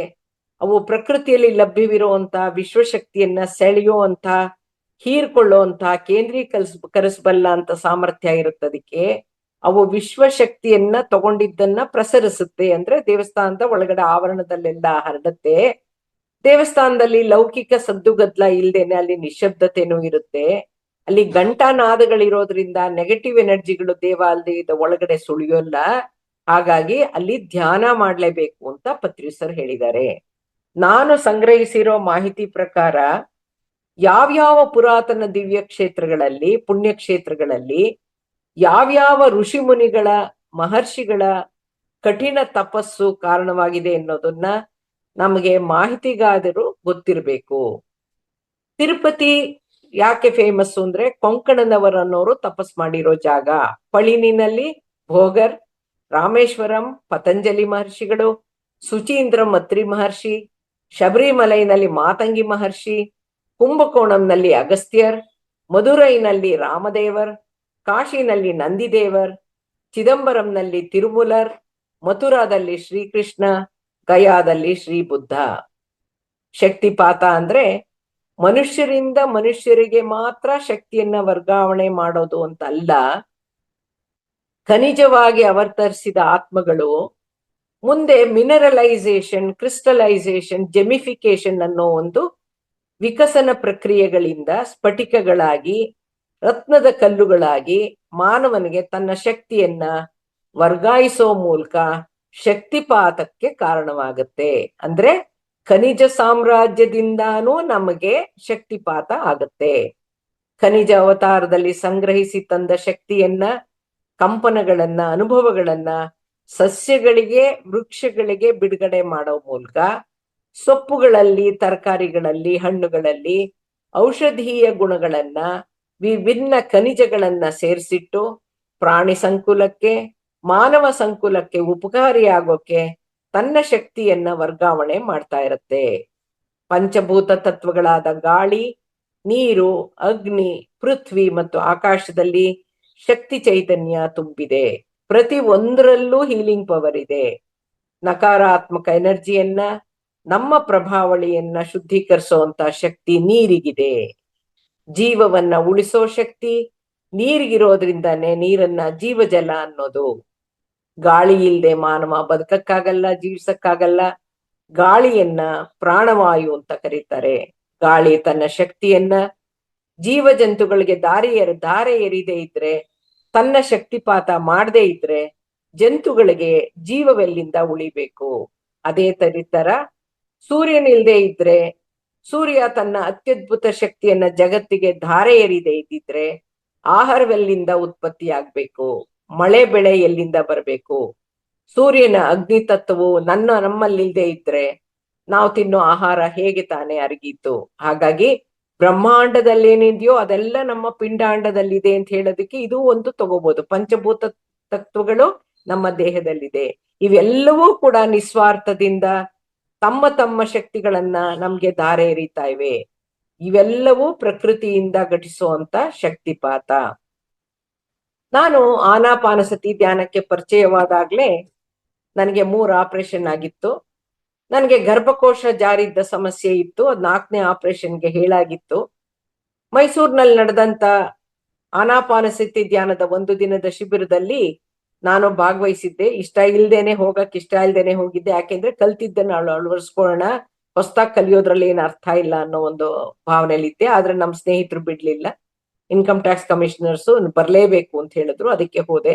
ಅವು ಪ್ರಕೃತಿಯಲ್ಲಿ ಲಭ್ಯವಿರುವಂತ ವಿಶ್ವಶಕ್ತಿಯನ್ನ ಸೆಳೆಯುವಂತ, ಹೀರ್ಕೊಳ್ಳುವಂತ, ಕರೆಸಬಲ್ಲ ಅಂತ ಸಾಮರ್ಥ್ಯ ಇರುತ್ತದಕ್ಕೆ. ಅವು ವಿಶ್ವಶಕ್ತಿಯನ್ನ ತಗೊಂಡಿದ್ದನ್ನ ಪ್ರಸರಿಸುತ್ತೆ. ಅಂದ್ರೆ ದೇವಸ್ಥಾನದ ಒಳಗಡೆ ಆವರಣದಲ್ಲೆಲ್ಲ ಹರಡುತ್ತೆ. ದೇವಸ್ಥಾನದಲ್ಲಿ ಲೌಕಿಕ ಸದ್ದುಗದ್ಲ ಇಲ್ದೇನೆ ಅಲ್ಲಿ ನಿಶಬ್ದತೆನೂ ಇರುತ್ತೆ. ಅಲ್ಲಿ ಘಂಟಾನಾದಗಳಿರೋದ್ರಿಂದ ನೆಗೆಟಿವ್ ಎನರ್ಜಿಗಳು ದೇವಾಲಯದ ಒಳಗಡೆ ಸುಳಿಯೋಲ್ಲ. ಹಾಗಾಗಿ ಅಲ್ಲಿ ಧ್ಯಾನ ಮಾಡ್ಲೇಬೇಕು ಅಂತ ಪತ್ರಿ ಸರ್ ಹೇಳಿದ್ದಾರೆ. ನಾನು ಸಂಗ್ರಹಿಸಿರೋ ಮಾಹಿತಿ ಪ್ರಕಾರ ಯಾವ್ಯಾವ ಪುರಾತನ ದಿವ್ಯ ಕ್ಷೇತ್ರಗಳಲ್ಲಿ, ಪುಣ್ಯ ಕ್ಷೇತ್ರಗಳಲ್ಲಿ ಯಾವ್ಯಾವ ಋಷಿ ಮುನಿಗಳ, ಮಹರ್ಷಿಗಳ ಕಠಿಣ ತಪಸ್ಸು ಕಾರಣವಾಗಿದೆ ಅನ್ನೋದನ್ನ ನಮಗೆ ಮಾಹಿತಿಗಾದರೂ ಗೊತ್ತಿರಬೇಕು. ತಿರುಪತಿ ಯಾಕೆ ಫೇಮಸ್ ಅಂದ್ರೆ ಕೊಂಕಣನವರ್ ಅನ್ನೋರು ತಪಸ್ ಮಾಡಿರೋ ಜಾಗ. ಪಳಿನಿನಲ್ಲಿ ಭೋಗರ್, ರಾಮೇಶ್ವರಂ ಪತಂಜಲಿ ಮಹರ್ಷಿಗಳು, ಸುಚೀಂದ್ರಂ ಅತ್ರಿ ಮಹರ್ಷಿ, ಶಬರಿಮಲೈನಲ್ಲಿ ಮಾತಂಗಿ ಮಹರ್ಷಿ, ಕುಂಭಕೋಣಂನಲ್ಲಿ ಅಗಸ್ತ್ಯರ್, ಮಧುರೈನಲ್ಲಿ ರಾಮದೇವರ್, ಕಾಶಿನಲ್ಲಿ ನಂದಿದೇವರ್, ಚಿದಂಬರಂನಲ್ಲಿ ತಿರುಮುಲರ್, ಮಥುರಾದಲ್ಲಿ ಶ್ರೀಕೃಷ್ಣ, ಗಯಾದಲ್ಲಿ ಶ್ರೀ ಬುದ್ಧ. ಶಕ್ತಿಪಾತ ಅಂದ್ರೆ ಮನುಷ್ಯರಿಂದ ಮನುಷ್ಯರಿಗೆ ಮಾತ್ರ ಶಕ್ತಿಯನ್ನ ವರ್ಗಾವಣೆ ಮಾಡೋದು ಅಂತ ಅಲ್ಲ. ಖನಿಜವಾಗಿ ಅವತರಿಸಿದ ಆತ್ಮಗಳು ಮುಂದೆ ಮಿನರಲೈಸೇಷನ್, ಕ್ರಿಸ್ಟಲೈಸೇಷನ್, ಜೆಮಿಫಿಕೇಶನ್ ಅನ್ನೋ ಒಂದು ವಿಕಸನ ಪ್ರಕ್ರಿಯೆಗಳಿಂದ ಸ್ಫಟಿಕಗಳಾಗಿ, ರತ್ನದ ಕಲ್ಲುಗಳಾಗಿ ಮಾನವನಿಗೆ ತನ್ನ ಶಕ್ತಿಯನ್ನ ವರ್ಗಾಯಿಸೋ ಮೂಲಕ ಶಕ್ತಿಪಾತಕ್ಕೆ ಕಾರಣವಾಗುತ್ತೆ. ಅಂದ್ರೆ ಖನಿಜ ಸಾಮ್ರಾಜ್ಯದಿಂದಾನೂ ನಮಗೆ ಶಕ್ತಿಪಾತ ಆಗುತ್ತೆ. ಖನಿಜ ಅವತಾರದಲ್ಲಿ ಸಂಗ್ರಹಿಸಿ ತಂದ ಶಕ್ತಿಯನ್ನ, ಕಂಪನಗಳನ್ನ, ಅನುಭವಗಳನ್ನ ಸಸ್ಯಗಳಿಗೆ, ವೃಕ್ಷಗಳಿಗೆ ಬಿಡುಗಡೆ ಮಾಡೋ ಮೂಲಕ ಸೊಪ್ಪುಗಳಲ್ಲಿ, ತರಕಾರಿಗಳಲ್ಲಿ, ಹಣ್ಣುಗಳಲ್ಲಿ ಔಷಧೀಯ ಗುಣಗಳನ್ನ, ವಿಭಿನ್ನ ಖನಿಜಗಳನ್ನ ಸೇರಿಸಿಟ್ಟು ಪ್ರಾಣಿ ಸಂಕುಲಕ್ಕೆ, ಮಾನವ ಸಂಕುಲಕ್ಕೆ ಉಪಕಾರಿಯಾಗೋಕೆ ತನ್ನ ಶಕ್ತಿಯನ್ನ ವರ್ಗಾವಣೆ ಮಾಡ್ತಾ ಇರುತ್ತೆ. ಪಂಚಭೂತ ತತ್ವಗಳಾದ ಗಾಳಿ, ನೀರು, ಅಗ್ನಿ, ಪೃಥ್ವಿ ಮತ್ತು ಆಕಾಶದಲ್ಲಿ ಶಕ್ತಿ ಚೈತನ್ಯ ತುಂಬಿದೆ. ಪ್ರತಿ ಒಂದರಲ್ಲೂ ಹೀಲಿಂಗ್ ಪವರ್ ಇದೆ. ನಕಾರಾತ್ಮಕ ಎನರ್ಜಿಯನ್ನ, ನಮ್ಮ ಪ್ರಭಾವಳಿಯನ್ನ ಶುದ್ಧೀಕರಿಸುವಂತ ಶಕ್ತಿ ನೀರಿಗಿದೆ. ಜೀವವನ್ನ ಉಳಿಸೋ ಶಕ್ತಿ ನೀರಿಗಿರೋದ್ರಿಂದಾನೆ ನೀರನ್ನ ಜೀವಜಲ ಅನ್ನೋದು. ಗಾಳಿ ಇಲ್ದೆ ಮಾನವ ಬದುಕಕ್ಕಾಗಲ್ಲ, ಜೀವಿಸಕ್ಕಾಗಲ್ಲ. ಗಾಳಿಯನ್ನ ಪ್ರಾಣವಾಯು ಅಂತ ಕರೀತಾರೆ. ಗಾಳಿ ತನ್ನ ಶಕ್ತಿಯನ್ನ ಜೀವ ಜಂತುಗಳಿಗೆ ಧಾರೆ ಎರಿದೇ ಇದ್ರೆ, ತನ್ನ ಶಕ್ತಿಪಾತ ಮಾಡದೇ ಇದ್ರೆ ಜಂತುಗಳಿಗೆ ಜೀವವೆಲ್ಲಿಂದ ಉಳಿಬೇಕು. ಅದೇ ತರ ಸೂರ್ಯನಿಲ್ದೇ ಇದ್ರೆ, ಸೂರ್ಯ ತನ್ನ ಅತ್ಯದ್ಭುತ ಶಕ್ತಿಯನ್ನ ಜಗತ್ತಿಗೆ ಧಾರೆ ಎರಿದೇ ಇದ್ದಿದ್ರೆ ಆಹಾರವೆಲ್ಲಿಂದ ಉತ್ಪತ್ತಿ ಆಗ್ಬೇಕು, ಮಳೆ ಬೆಳೆ ಎಲ್ಲಿಂದ ಬರಬೇಕು. ಸೂರ್ಯನ ಅಗ್ನಿ ತತ್ವವು ನಮ್ಮಲ್ಲಿಲ್ದೇ ಇದ್ರೆ ನಾವು ತಿನ್ನೋ ಆಹಾರ ಹೇಗೆ ತಾನೇ ಅರಗೀತು. ಹಾಗಾಗಿ ಬ್ರಹ್ಮಾಂಡದಲ್ಲಿ ಏನಿದೆಯೋ ಅದೆಲ್ಲ ನಮ್ಮ ಪಿಂಡಾಂಡದಲ್ಲಿದೆ ಅಂತ ಹೇಳೋದಕ್ಕೆ ಇದು ಒಂದು ತಗೋಬಹುದು. ಪಂಚಭೂತ ತತ್ವಗಳು ನಮ್ಮ ದೇಹದಲ್ಲಿದೆ. ಇವೆಲ್ಲವೂ ಕೂಡ ನಿಸ್ವಾರ್ಥದಿಂದ ತಮ್ಮ ತಮ್ಮ ಶಕ್ತಿಗಳನ್ನ ನಮ್ಗೆ ಧಾರೆ ಎರಿತಾ ಇವೆ. ಇವೆಲ್ಲವೂ ಪ್ರಕೃತಿಯಿಂದ ಘಟಿಸುವಂತ ಶಕ್ತಿಪಾತ. ನಾನು ಆನಾಪಾನಸತಿ ಧ್ಯಾನಕ್ಕೆ ಪರಿಚಯವಾದಾಗ್ಲೇ ನನಗೆ 3 ಆಪರೇಷನ್ ಆಗಿತ್ತು. ನನಗೆ ಗರ್ಭಕೋಶ ಜಾರಿದ್ದ ಸಮಸ್ಯೆ ಇತ್ತು. ಅದ್ 4ನೇ ಆಪರೇಷನ್ಗೆ ಹೇಳಾಗಿತ್ತು. ಮೈಸೂರಿನಲ್ಲಿ ನಡೆದಂತ ಆನಾಪಾನಸತಿ ಧ್ಯಾನದ 1 ದಿನದ ಶಿಬಿರದಲ್ಲಿ ನಾನು ಭಾಗವಹಿಸಿದ್ದೆ. ಇಷ್ಟ ಇಲ್ದೇನೆ ಹೋಗಿದ್ದೆ. ಯಾಕೆಂದ್ರೆ ಕಲ್ತಿದ್ದನ್ನ ಅಳವಡಿಸ್ಕೊಳ್ಳೋಣ, ಹೊಸದಾಗಿ ಕಲಿಯೋದ್ರಲ್ಲಿ ಏನ್ ಅರ್ಥ ಇಲ್ಲ ಅನ್ನೋ ಒಂದು ಭಾವನೆಯಲ್ಲಿದ್ದೆ. ಆದ್ರೆ ನಮ್ ಸ್ನೇಹಿತರು ಬಿಡ್ಲಿಲ್ಲ. ಇನ್ಕಮ್ ಟ್ಯಾಕ್ಸ್ ಕಮಿಷನರ್ಸ್ ಬರ್ಲೇಬೇಕು ಅಂತ ಹೇಳಿದ್ರು, ಅದಕ್ಕೆ ಹೋದೆ.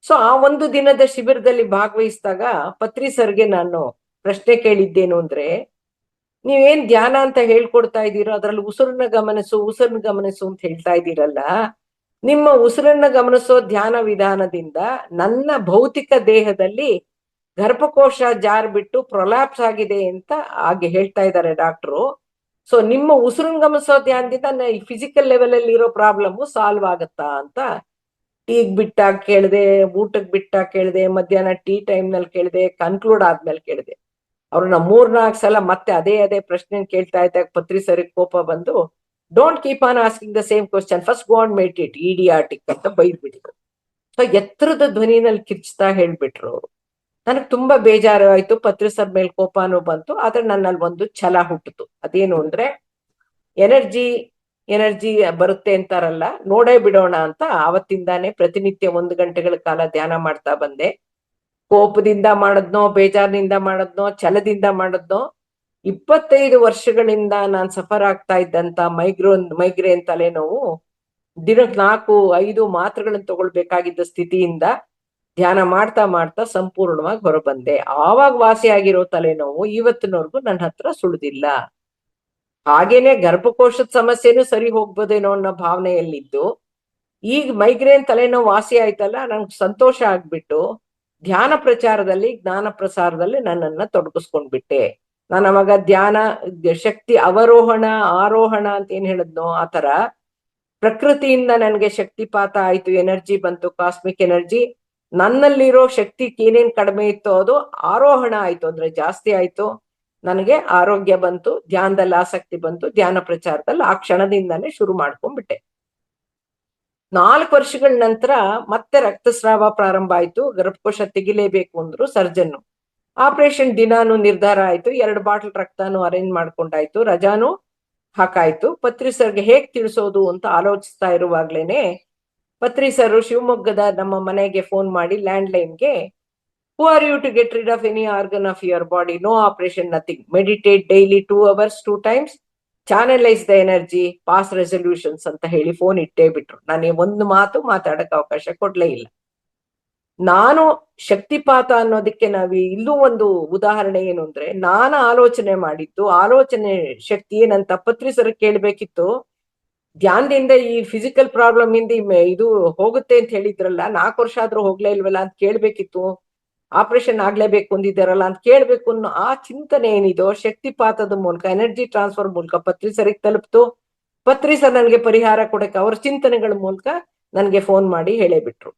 ಸೊ ಆ 1 ದಿನದ ಶಿಬಿರದಲ್ಲಿ ಭಾಗವಹಿಸಿದಾಗ ಪತ್ರಿ ಸರ್ಗೆ ನಾನು ಪ್ರಶ್ನೆ ಕೇಳಿದ್ದೇನು ಅಂದ್ರೆ, ನೀವೇನ್ ಧ್ಯಾನ ಅಂತ ಹೇಳ್ಕೊಡ್ತಾ ಇದ್ದೀರೋ ಅದ್ರಲ್ಲಿ ಉಸಿರನ್ನ ಗಮನಿಸು ಅಂತ ಹೇಳ್ತಾ ಇದ್ದೀರಲ್ಲ, ನಿಮ್ಮ ಉಸಿರನ್ನ ಗಮನಿಸೋ ಧ್ಯಾನ ವಿಧಾನದಿಂದ ನನ್ನ ಭೌತಿಕ ದೇಹದಲ್ಲಿ ಗರ್ಭಕೋಶ ಜಾರ್ಬಿಟ್ಟು ಪ್ರೊಲ್ಯಾಪ್ಸ್ ಆಗಿದೆ ಅಂತ ಹಾಗೆ ಹೇಳ್ತಾ ಇದ್ದಾರೆ ಡಾಕ್ಟ್ರು. ಸೊ ನಿಮ್ಮ ಉಸಿರನ್ನ ಗಮನಿಸೋ ಧ್ಯಾನದಿಂದ ಫಿಸಿಕಲ್ ಲೆವೆಲ್ ಅಲ್ಲಿ ಇರೋ ಪ್ರಾಬ್ಲಮ್ ಸಾಲ್ವ್ ಆಗತ್ತಾ ಅಂತ ಟೀಗ್ ಬಿಟ್ಟಾಗ ಕೇಳಿದೆ, ಊಟಕ್ ಬಿಟ್ಟಾಗ ಕೇಳಿದೆ, ಮಧ್ಯಾಹ್ನ ಟೀ ಟೈಮ್ ನಲ್ಲಿ ಕೇಳಿದೆ, ಕನ್ಕ್ಲೂಡ್ ಆದ್ಮೇಲೆ ಕೇಳಿದೆ. ಅವ್ರನ್ನ 3-4 ಸಲ ಮತ್ತೆ ಅದೇ ಪ್ರಶ್ನೆ ಕೇಳ್ತಾ ಇದ್ದಾಗ ಪತ್ರಿ ಸರಿಗೆ ಕೋಪ ಬಂದು, don't keep on asking the same question, first go and meditate, idiotic ಅಂತ ಬೈದ್ಬಿಟ್ಟಿದ್ರು. ಸೊ ಎತ್ತರದ ಧ್ವನಿನಲ್ಲಿ ಕಿರ್ಚ್ತಾ ಹೇಳ್ಬಿಟ್ರು ಅವರು. ನನಗೆ ತುಂಬಾ ಬೇಜಾರು ಆಯ್ತು, ಪತ್ರಿ ಸರ್ ಮೇಲೆ ಕೋಪನೂ ಬಂತು. ಆದ್ರೆ ನನ್ನಲ್ಲಿ ಒಂದು ಛಲ ಹುಟ್ಟಿತು. ಅದೇನು ಅಂದ್ರೆ, ಎನರ್ಜಿ ಬರುತ್ತೆ ಅಂತಾರಲ್ಲ, ನೋಡೇ ಬಿಡೋಣ ಅಂತ ಆವತ್ತಿಂದಾನೆ ಪ್ರತಿನಿತ್ಯ 1 ಗಂಟೆಗಳ ಕಾಲ ಧ್ಯಾನ ಮಾಡ್ತಾ ಬಂದೆ. ಕೋಪದಿಂದ ಮಾಡದ್ನೋ, ಬೇಜಾರಿನಿಂದ ಮಾಡದ್ನೋ, ಛಲದಿಂದ ಮಾಡದ್ನೋ, 25 ವರ್ಷಗಳಿಂದ ನಾನ್ ಸಫರ್ ಆಗ್ತಾ ಇದ್ದಂತ ಮೈಗ್ರೇನ್ ತಲೆನೋವು ದಿನಕ್ಕೆ 4-5 ಮಾತ್ರೆಗಳನ್ನು ತಗೊಳ್ಬೇಕಾಗಿದ್ದ ಸ್ಥಿತಿಯಿಂದ ಧ್ಯಾನ ಮಾಡ್ತಾ ಮಾಡ್ತಾ ಸಂಪೂರ್ಣವಾಗಿ ಹೊರಬಂದೆ. ಆವಾಗ ವಾಸಿಯಾಗಿರೋ ತಲೆನೋವು ಇವತ್ತಿನವರೆಗೂ ನನ್ನ ಹತ್ರ ಸುಳಿದಿಲ್ಲ. ಹಾಗೇನೆ ಗರ್ಭಕೋಶದ ಸಮಸ್ಯೆನೂ ಸರಿ ಹೋಗ್ಬೋದೇನೋ ಅನ್ನೋ ಭಾವನೆಯಲ್ಲಿದ್ದು, ಈಗ ಮೈಗ್ರೇನ್ ತಲೆನೋವು ವಾಸಿ ಆಯ್ತಲ್ಲ, ನಂಗೆ ಸಂತೋಷ ಆಗ್ಬಿಟ್ಟು ಧ್ಯಾನ ಪ್ರಚಾರದಲ್ಲಿ, ಜ್ಞಾನ ಪ್ರಸಾರದಲ್ಲಿ ನನ್ನನ್ನ ತೊಡಗಿಸ್ಕೊಂಡ್ಬಿಟ್ಟೆ. ನಾನು ಅವಾಗ ಧ್ಯಾನ ಶಕ್ತಿ ಅವರೋಹಣ ಆರೋಹಣ ಅಂತ ಏನ್ ಹೇಳಿದ್ನೋ ಆತರ ಪ್ರಕೃತಿಯಿಂದ ನನಗೆ ಶಕ್ತಿಪಾತ ಆಯ್ತು, ಎನರ್ಜಿ ಬಂತು, ಕಾಸ್ಮಿಕ್ ಎನರ್ಜಿ. ನನ್ನಲ್ಲಿರೋ ಶಕ್ತಿ ಏನೇನ್ ಕಡಿಮೆ ಇತ್ತೋ ಅದು ಆರೋಹಣ ಆಯ್ತು, ಅಂದ್ರೆ ಜಾಸ್ತಿ ಆಯ್ತು. ನನಗೆ ಆರೋಗ್ಯ ಬಂತು, ಧ್ಯಾನದಲ್ಲಿ ಆಸಕ್ತಿ ಬಂತು. ಧ್ಯಾನ ಪ್ರಚಾರದಲ್ಲಿ ಆ ಕ್ಷಣದಿಂದಾನೇ ಶುರು ಮಾಡ್ಕೊಂಡ್ಬಿಟ್ಟೆ. 4 ವರ್ಷಗಳ ನಂತರ ಮತ್ತೆ ರಕ್ತಸ್ರಾವ ಪ್ರಾರಂಭ ಆಯ್ತು. ಗರ್ಭಕೋಶ ತೆಗಿಲೇಬೇಕು ಅಂದ್ರು ಸರ್ಜನ್. ಆಪರೇಷನ್ ದಿನಾನು ನಿರ್ಧಾರ ಆಯ್ತು. 2 ಬಾಟಲ್ ರಕ್ತಾನು ಅರೇಂಜ್ ಮಾಡ್ಕೊಂಡಾಯ್ತು, ರಜಾನು ಹಾಕಾಯ್ತು. ಪತ್ರಿ ಸರ್ಗೆ ಹೇಗ್ ತಿಳಿಸೋದು ಅಂತ ಆಲೋಚಿಸ್ತಾ ಇರುವಾಗ್ಲೇನೆ ಪತ್ರಿ ಸರ್ ಶಿವಮೊಗ್ಗದ ನಮ್ಮ ಮನೆಗೆ ಫೋನ್ ಮಾಡಿ, ಲ್ಯಾಂಡ್ ಲೈನ್ಗೆ, who are you to get rid of any organ of your body, no operation, nothing, meditate daily 2 hours 2 times, channelise the energy, pass resolutions ಅಂತ ಹೇಳಿ ಫೋನ್ ಇಟ್ಟೇ ಬಿಟ್ರು. ನಾನು ಒಂದು ಮಾತು ಮಾತಾಡಕ್ ಅವಕಾಶ ಕೊಡ್ಲೇ ಇಲ್ಲ. ನಾನು ಶಕ್ತಿಪಾತ ಅನ್ನೋದಕ್ಕೆ ಇಲ್ಲೂ ಒಂದು ಉದಾಹರಣೆ ಏನು ಅಂದ್ರೆ, ನಾನು ಆಲೋಚನೆ ಮಾಡಿದ್ದು, ಆಲೋಚನೆ ಶಕ್ತಿ ಏನಂತ ಪತ್ರಿ ಸರ್ ಕೇಳ್ಬೇಕಿತ್ತು. ಧ್ಯಾನದಿಂದ ಈ ಫಿಸಿಕಲ್ ಪ್ರಾಬ್ಲಮ್ ಇಂದ ಇದು ಹೋಗುತ್ತೆ ಅಂತ ಹೇಳಿದ್ರಲ್ಲ, 4 ವರ್ಷ ಆದ್ರೂ ಹೋಗ್ಲೇ ಇಲ್ವಲ್ಲ ಅಂತ ಕೇಳ್ಬೇಕಿತ್ತು. ಆಪರೇಷನ್ ಆಗ್ಲೇಬೇಕು ಅಂದಿದ್ದಾರಲ್ಲ ಅಂತ ಕೇಳ್ಬೇಕು ಅನ್ನೋ ಆ ಚಿಂತನೆ ಏನಿದೋ ಶಕ್ತಿಪಾತದ ಮೂಲಕ, ಎನರ್ಜಿ ಟ್ರಾನ್ಸ್ಫರ್ ಮೂಲಕ ಪತ್ರಿ ಸರಿಗೆ ತಲುಪ್ತು. ಪತ್ರಿ ಸರ್ ನನಗೆ ಪರಿಹಾರ ಕೊಡಕ್ಕೆ ಅವ್ರ ಚಿಂತನೆಗಳ ಮೂಲಕ ನನ್ಗೆ ಫೋನ್ ಮಾಡಿ ಹೇಳೇ ಬಿಟ್ರು.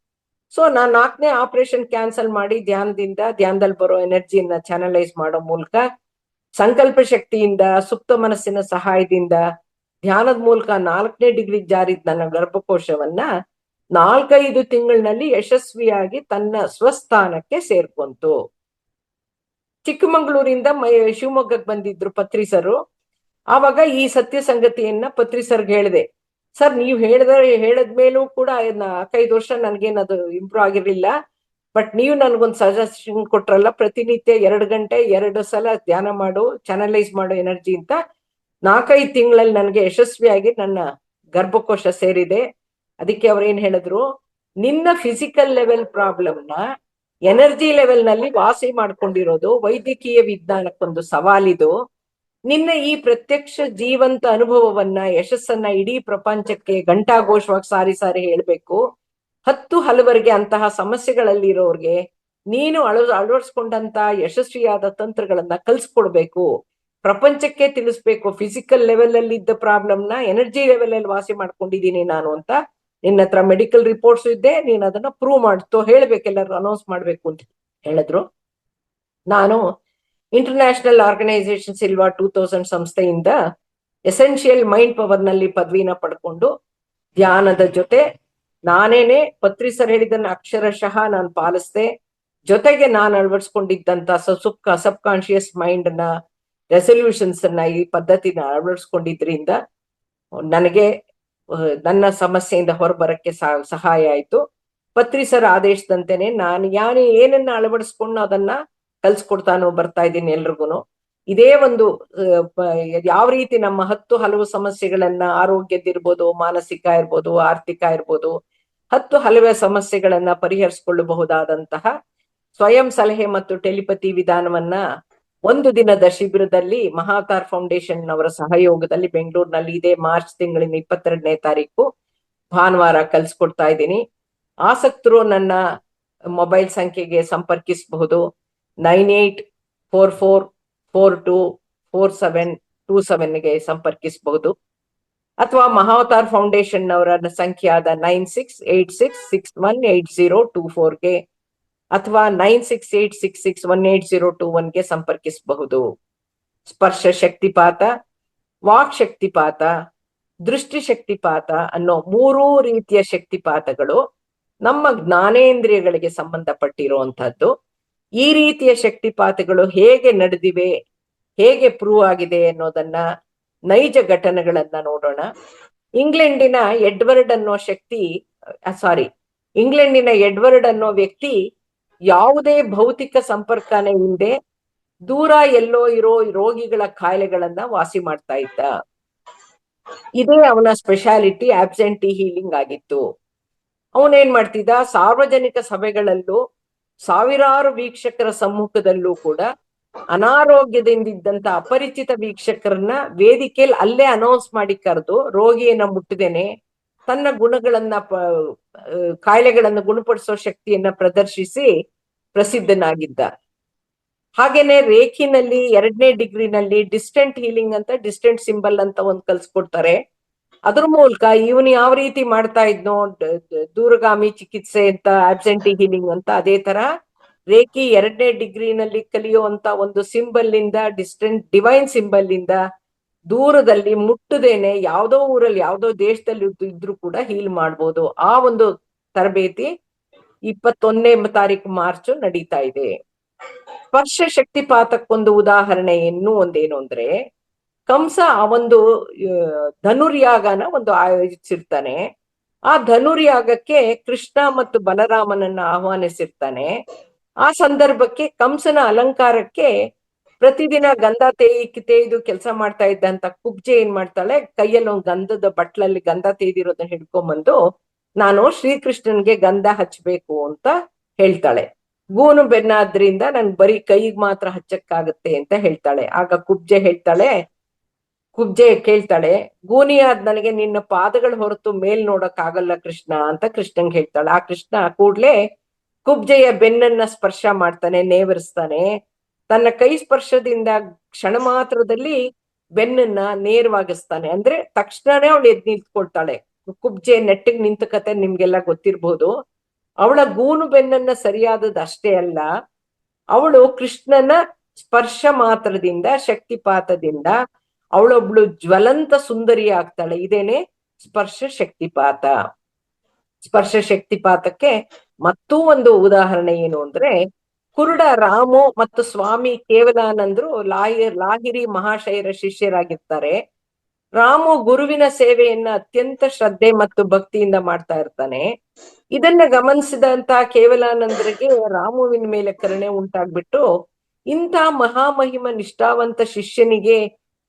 ಸೊ ನಾನ್ 4ನೇ ಆಪರೇಷನ್ ಕ್ಯಾನ್ಸಲ್ ಮಾಡಿ ಧ್ಯಾನದಲ್ಲಿ ಬರೋ ಎನರ್ಜಿಯನ್ನ ಚಾನಲೈಸ್ ಮಾಡೋ ಮೂಲಕ, ಸಂಕಲ್ಪ ಶಕ್ತಿಯಿಂದ, ಸುಪ್ತ ಮನಸ್ಸಿನ ಸಹಾಯದಿಂದ, ಧ್ಯಾನದ ಮೂಲಕ 4ನೇ ಡಿಗ್ರಿ ಜಾರಿದ ನನ್ನ ಗರ್ಭಕೋಶವನ್ನ 4-5 ತಿಂಗಳಿನಲ್ಲಿ ಯಶಸ್ವಿಯಾಗಿ ತನ್ನ ಸ್ವಸ್ಥಾನಕ್ಕೆ ಸೇರ್ಕೊಂತು. ಚಿಕ್ಕಮಂಗ್ಳೂರಿಂದ ಶಿವಮೊಗ್ಗಕ್ಕೆ ಬಂದಿದ್ರು ಪತ್ರಿ ಸರು. ಆವಾಗ ಈ ಸತ್ಯ ಸಂಗತಿಯನ್ನ ಪತ್ರಿ ಸರ್ಗೆ ಹೇಳಿದೆ. ಸರ್, ನೀವು ಹೇಳದ್ಮೇಲೂ ಕೂಡ 4-5 ವರ್ಷ ನನ್ಗೇನದು ಇಂಪ್ರೂವ್ ಆಗಿರ್ಲಿಲ್ಲ. ಬಟ್ ನೀವು ನನ್ಗೊಂದು ಸಜೆಷನ್ ಕೊಟ್ರಲ್ಲ, ಪ್ರತಿನಿತ್ಯ 2 ಗಂಟೆ 2 ಸಲ ಧ್ಯಾನ ಮಾಡು, ಚಾನಲೈಸ್ ಮಾಡು ಎನರ್ಜಿ ಅಂತ. 4-5 ತಿಂಗಳಲ್ಲಿ ನನಗೆ ಯಶಸ್ವಿಯಾಗಿ ನನ್ನ ಗರ್ಭಕೋಶ ಸೇರಿದೆ. ಅದಕ್ಕೆ ಅವ್ರೇನ್ ಹೇಳಿದ್ರು, ನಿನ್ನ ಫಿಸಿಕಲ್ ಲೆವೆಲ್ ಪ್ರಾಬ್ಲಮ್ನ ಎನರ್ಜಿ ಲೆವೆಲ್ ನಲ್ಲಿ ವಾಸಿ ಮಾಡ್ಕೊಂಡಿರೋದು ವೈದ್ಯಕೀಯ ವಿಜ್ಞಾನಕ್ಕೊಂದು ಸವಾಲಿದು. ನಿನ್ನ ಈ ಪ್ರತ್ಯಕ್ಷ ಜೀವಂತ ಅನುಭವವನ್ನ, ಯಶಸ್ಸನ್ನ ಇಡೀ ಪ್ರಪಂಚಕ್ಕೆ ಘಂಟಾಘೋಷವಾಗಿ ಸಾರಿ ಹೇಳ್ಬೇಕು. 10 ಹಲವರಿಗೆ ಅಂತಹ ಸಮಸ್ಯೆಗಳಲ್ಲಿ ಇರೋರ್ಗೆ ನೀನು ಅಳವಡಿಸ್ಕೊಂಡಂತ ಯಶಸ್ವಿಯಾದ ತಂತ್ರಗಳನ್ನ ಕಲ್ಸ್ಕೊಡ್ಬೇಕು, ಪ್ರಪಂಚಕ್ಕೆ ತಿಳಿಸ್ಬೇಕು. ಫಿಸಿಕಲ್ ಲೆವೆಲ್ ಅಲ್ಲಿ ಇದ್ದ ಪ್ರಾಬ್ಲಮ್ನ ಎನರ್ಜಿ ಲೆವೆಲ್ ಅಲ್ಲಿ ವಾಸಿ ಮಾಡ್ಕೊಂಡಿದ್ದೀನಿ ನಾನು ಅಂತ ನಿನ್ನ ಹತ್ರ ಮೆಡಿಕಲ್ ರಿಪೋರ್ಟ್ಸ್ ಇದ್ದೆ, ನೀನ್ ಅದನ್ನ ಪ್ರೂವ್ ಮಾಡ್ತೋ ಹೇಳ್ಬೇಕು, ಎಲ್ಲರೂ ಅನೌನ್ಸ್ ಮಾಡ್ಬೇಕು ಅಂತ ಹೇಳಿದ್ರು. ನಾನು ಇಂಟರ್ನ್ಯಾಷನಲ್ ಆರ್ಗನೈಸೇಷನ್ ಸಿಲ್ವಾ 2000 ಸಂಸ್ಥೆಯಿಂದ ಎಸೆನ್ಷಿಯಲ್ ಮೈಂಡ್ ಪವರ್ ನಲ್ಲಿ ಪದವಿನ ಪಡ್ಕೊಂಡು ಧ್ಯಾನದ ಜೊತೆ ನಾನೇನೆ ಪತ್ರಿ ಸರ್ ಹೇಳಿದ್ದನ್ನ ಅಕ್ಷರಶಃ ನಾನು ಪಾಲಿಸ್ದೆ. ಜೊತೆಗೆ ನಾನು ಅಳವಡಿಸ್ಕೊಂಡಿದ್ದಂತ ಸಬ್ ಕಾನ್ಶಿಯಸ್ ಮೈಂಡ್ ನ ರೆಸಲ್ಯೂಷನ್ಸ್ ಅನ್ನ ಈ ಪದ್ಧತಿನ ಅಳವಡಿಸ್ಕೊಂಡಿದ್ರಿಂದ ನನಗೆ ನನ್ನ ಸಮಸ್ಯೆಯಿಂದ ಹೊರಬರಕ್ಕೆ ಸಹಾಯ ಆಯ್ತು. ಪತ್ರಿ ಸರ್ ಆದೇಶದಂತೆನೆ ನಾನು ಏನನ್ನ ಅಳವಡಿಸ್ಕೊಂಡು ಅದನ್ನ ಕಲ್ಸ್ಕೊಡ್ತಾನೋ ಬರ್ತಾ ಇದ್ದೀನಿ ಎಲ್ರಿಗೂ. ಇದೇ ಒಂದು ಯಾವ ರೀತಿ ನಮ್ಮ 10 ಹಲವು ಸಮಸ್ಯೆಗಳನ್ನ, ಆರೋಗ್ಯದಿರ್ಬೋದು, ಮಾನಸಿಕ ಇರ್ಬೋದು, ಆರ್ಥಿಕ ಇರ್ಬೋದು, 10 ಹಲವು ಸಮಸ್ಯೆಗಳನ್ನ ಪರಿಹರಿಸಿಕೊಳ್ಳಬಹುದಾದಂತಹ ಸ್ವಯಂ ಸಲಹೆ ಮತ್ತು ಟೆಲಿಪತಿ ವಿಧಾನವನ್ನ ಒಂದು ದಿನದ ಶಿಬಿರದಲ್ಲಿ ಮಹಾವತಾರ್ ಫೌಂಡೇಶನ್ ಅವರ ಸಹಯೋಗದಲ್ಲಿ ಬೆಂಗಳೂರಿನಲ್ಲಿ ಇದೇ ಮಾರ್ಚ್ ತಿಂಗಳಿನ 22ನೇ ತಾರೀಕು ಭಾನುವಾರ ಕಲ್ಸ್ಕೊಡ್ತಾ ಇದ್ದೀನಿ. ಆಸಕ್ತರು ನನ್ನ ಮೊಬೈಲ್ ಸಂಖ್ಯೆಗೆ ಸಂಪರ್ಕಿಸಬಹುದು. 9844424727ಗೆ ಸಂಪರ್ಕಿಸಬಹುದು. ಅಥವಾ ಮಹಾವತಾರ್ ಫೌಂಡೇಶನ್ ಅವರ ಸಂಖ್ಯೆಯಾದ 9686618024ಗೆ ಅಥವಾ 9686618021ಗೆ ಸಂಪರ್ಕಿಸಬಹುದು. ಸ್ಪರ್ಶ ಶಕ್ತಿಪಾತ, ವಾಕ್ ಶಕ್ತಿಪಾತ, ದೃಷ್ಟಿ ಶಕ್ತಿಪಾತ ಅನ್ನೋ 3 ರೀತಿಯ ಶಕ್ತಿಪಾತಗಳು ನಮ್ಮ ಜ್ಞಾನೇಂದ್ರಿಯಗಳಿಗೆ ಸಂಬಂಧಪಟ್ಟಿರುವಂತಹದ್ದು. ಈ ರೀತಿಯ ಶಕ್ತಿಪಾತಗಳು ಹೇಗೆ ನಡೆದಿವೆ, ಹೇಗೆ ಪ್ರೂವ್ ಆಗಿದೆ ಅನ್ನೋದನ್ನ, ನೈಜ ಘಟನೆಗಳನ್ನ ನೋಡೋಣ. ಇಂಗ್ಲೆಂಡಿನ ಎಡ್ವರ್ಡ್ ಅನ್ನೋ ವ್ಯಕ್ತಿ ಯಾವುದೇ ಭೌತಿಕ ಸಂಪರ್ಕನೇ ಇಲ್ಲದೆ ದೂರ ಎಲ್ಲೋ ಇರೋ ರೋಗಿಗಳ ಕಾಯಿಲೆಗಳನ್ನ ವಾಸಿ ಮಾಡ್ತಾ ಇದ್ದ. ಇದೇ ಅವನ ಸ್ಪೆಷಾಲಿಟಿ, ಆಬ್ಸೆಂಟಿ ಹೀಲಿಂಗ್ ಆಗಿತ್ತು. ಅವನೇನ್ ಮಾಡ್ತಿದ್ದ, ಸಾರ್ವಜನಿಕ ಸಭೆಗಳಲ್ಲೂ ಸಾವಿರಾರು ವೀಕ್ಷಕರ ಸಮ್ಮುಖದಲ್ಲೂ ಕೂಡ ಅನಾರೋಗ್ಯದಿಂದಿದ್ದಂತ ಅಪರಿಚಿತ ವೀಕ್ಷಕರನ್ನ ವೇದಿಕೆಯಲ್ಲಿ ಅಲ್ಲೇ ಅನೌನ್ಸ್ ಮಾಡಿ ಕರೆದು ರೋಗಿಯನ್ನ ಮುಟ್ಟದೇನೆ ತನ್ನ ಗುಣಗಳನ್ನ ಕಾಯಿಲೆಗಳನ್ನು ಗುಣಪಡಿಸೋ ಶಕ್ತಿಯನ್ನ ಪ್ರದರ್ಶಿಸಿ ಪ್ರಸಿದ್ಧನಾಗಿದ್ದ. ಹಾಗೇನೆ ರೇಖಿನಲ್ಲಿ 2ನೇ ಡಿಗ್ರಿನಲ್ಲಿ ಡಿಸ್ಟೆಂಟ್ ಹೀಲಿಂಗ್ ಅಂತ, ಡಿಸ್ಟೆಂಟ್ ಸಿಂಬಲ್ ಅಂತ ಒಂದ್ ಕಲ್ಸ್ಕೊಡ್ತಾರೆ. ಅದ್ರ ಮೂಲಕ ಇವನು ಯಾವ ರೀತಿ ಮಾಡ್ತಾ ಇದ್ನೋ ದೂರಗಾಮಿ ಚಿಕಿತ್ಸೆ ಅಂತ, ಆಬ್ಸೆಂಟಿ ಹೀಲಿಂಗ್ ಅಂತ, ಅದೇ ತರ ರೇಖಿ 2ನೇ ಡಿಗ್ರಿನಲ್ಲಿ ಕಲಿಯುವಂತ ಒಂದು ಸಿಂಬಲ್ ಇಂದ, ಡಿವೈನ್ ಸಿಂಬಲ್ ಇಂದ ದೂರದಲ್ಲಿ ಮುಟ್ಟದೇನೆ ಯಾವ್ದೋ ಊರಲ್ಲಿ ಯಾವ್ದೋ ದೇಶದಲ್ಲಿ ಇದ್ರೂ ಕೂಡ ಹೀಲ್ ಮಾಡ್ಬೋದು. ಆ ಒಂದು ತರಬೇತಿ 21ನೇ ತಾರೀಕು ಮಾರ್ಚ್ ನಡೀತಾ ಇದೆ. ಸ್ಪರ್ಶ ಶಕ್ತಿಪಾತಕ್ಕೊಂದು ಉದಾಹರಣೆ ಒಂದೇನು ಅಂದ್ರೆ, ಕಂಸ ಆ ಒಂದು ಧನುರ್ಯಾಗನ ಒಂದು ಆಯೋಜಿಸಿರ್ತಾನೆ. ಆ ಧನುರ್ಯಾಗಕ್ಕೆ ಕೃಷ್ಣ ಮತ್ತು ಬಲರಾಮನನ್ನ ಆಹ್ವಾನಿಸಿರ್ತಾನೆ. ಆ ಸಂದರ್ಭಕ್ಕೆ ಕಂಸನ ಅಲಂಕಾರಕ್ಕೆ ಪ್ರತಿದಿನ ಗಂಧ ತೇಯ್ದು ಕೆಲಸ ಮಾಡ್ತಾ ಇದ್ದಂತ ಕುಬ್ಜೆ ಏನ್ ಮಾಡ್ತಾಳೆ, ಕೈಯಲ್ಲಿ ಒಂದು ಗಂಧದ ಬಟ್ಲಲ್ಲಿ ಗಂಧ ತೇಯ್ದಿರೋದನ್ನ ಹಿಡ್ಕೊಂಡ್ಬಂದು ನಾನು ಶ್ರೀಕೃಷ್ಣನ್ಗೆ ಗಂಧ ಹಚ್ಬೇಕು ಅಂತ ಹೇಳ್ತಾಳೆ. ಗೂನು ಬೆನ್ನಾದ್ರಿಂದ ನನ್ ಬರೀ ಕೈಗೆ ಮಾತ್ರ ಹಚ್ಚಕ್ಕಾಗತ್ತೆ ಅಂತ ಹೇಳ್ತಾಳೆ. ಆಗ ಕುಬ್ಜೆ ಕೇಳ್ತಾಳೆ, ಗೂನಿಯಾದ್ ನನಗೆ ನಿನ್ನ ಪಾದಗಳ ಹೊರತು ಮೇಲ್ ನೋಡಕ್ ಆಗಲ್ಲ ಕೃಷ್ಣ ಅಂತ ಕೃಷ್ಣಂಗೆ ಹೇಳ್ತಾಳೆ. ಆ ಕೃಷ್ಣ ಕೂಡ್ಲೆ ಕುಬ್ಜೆಯ ಬೆನ್ನನ್ನ ಸ್ಪರ್ಶ ಮಾಡ್ತಾನೆ, ನೇವರಿಸ್ತಾನೆ. ತನ್ನ ಕೈ ಸ್ಪರ್ಶದಿಂದ ಕ್ಷಣ ಮಾತ್ರದಲ್ಲಿ ಬೆನ್ನನ್ನ ನೇರವಾಗಿಸ್ತಾನೆ. ಅಂದ್ರೆ ತಕ್ಷಣನೇ ಅವಳು ಎದ್ ನಿಂತ್ಕೊಳ್ತಾಳೆ. ಕುಬ್ಜೆ ನೆಟ್ಟಿಗೆ ನಿಂತ ಕತೆ ನಿಮ್ಗೆಲ್ಲ ಗೊತ್ತಿರ್ಬೋದು. ಅವಳ ಗೂನು ಬೆನ್ನನ್ನ ಸರಿಯಾದದ್ದು ಅಷ್ಟೇ ಅಲ್ಲ, ಅವಳು ಕೃಷ್ಣನ ಸ್ಪರ್ಶ ಮಾತ್ರದಿಂದ, ಶಕ್ತಿಪಾತದಿಂದ ಅವಳೊಬ್ಳು ಜ್ವಲಂತ ಸುಂದರಿ ಆಗ್ತಾಳೆ. ಇದೇನೆ ಸ್ಪರ್ಶ ಶಕ್ತಿಪಾತ. ಸ್ಪರ್ಶ ಶಕ್ತಿಪಾತಕ್ಕೆ ಮತ್ತೂ ಒಂದು ಉದಾಹರಣೆ ಏನು ಅಂದ್ರೆ, ಕುರುಡ ರಾಮು ಮತ್ತು ಸ್ವಾಮಿ ಕೇವಲಾನಂದ್ರು ಲಾಹಿರಿ ಮಹಾಶಯರ ಶಿಷ್ಯರಾಗಿರ್ತಾರೆ. ರಾಮು ಗುರುವಿನ ಸೇವೆಯನ್ನ ಅತ್ಯಂತ ಶ್ರದ್ಧೆ ಮತ್ತು ಭಕ್ತಿಯಿಂದ ಮಾಡ್ತಾ ಇರ್ತಾನೆ. ಇದನ್ನ ಗಮನಿಸಿದಂತ ಕೇವಲಾನಂದರಿಗೆ ರಾಮುವಿನ ಮೇಲೆ ಕರುಣೆ ಉಂಟಾಗ್ಬಿಟ್ಟು, ಇಂಥ ಮಹಾಮಹಿಮ ನಿಷ್ಠಾವಂತ ಶಿಷ್ಯನಿಗೆ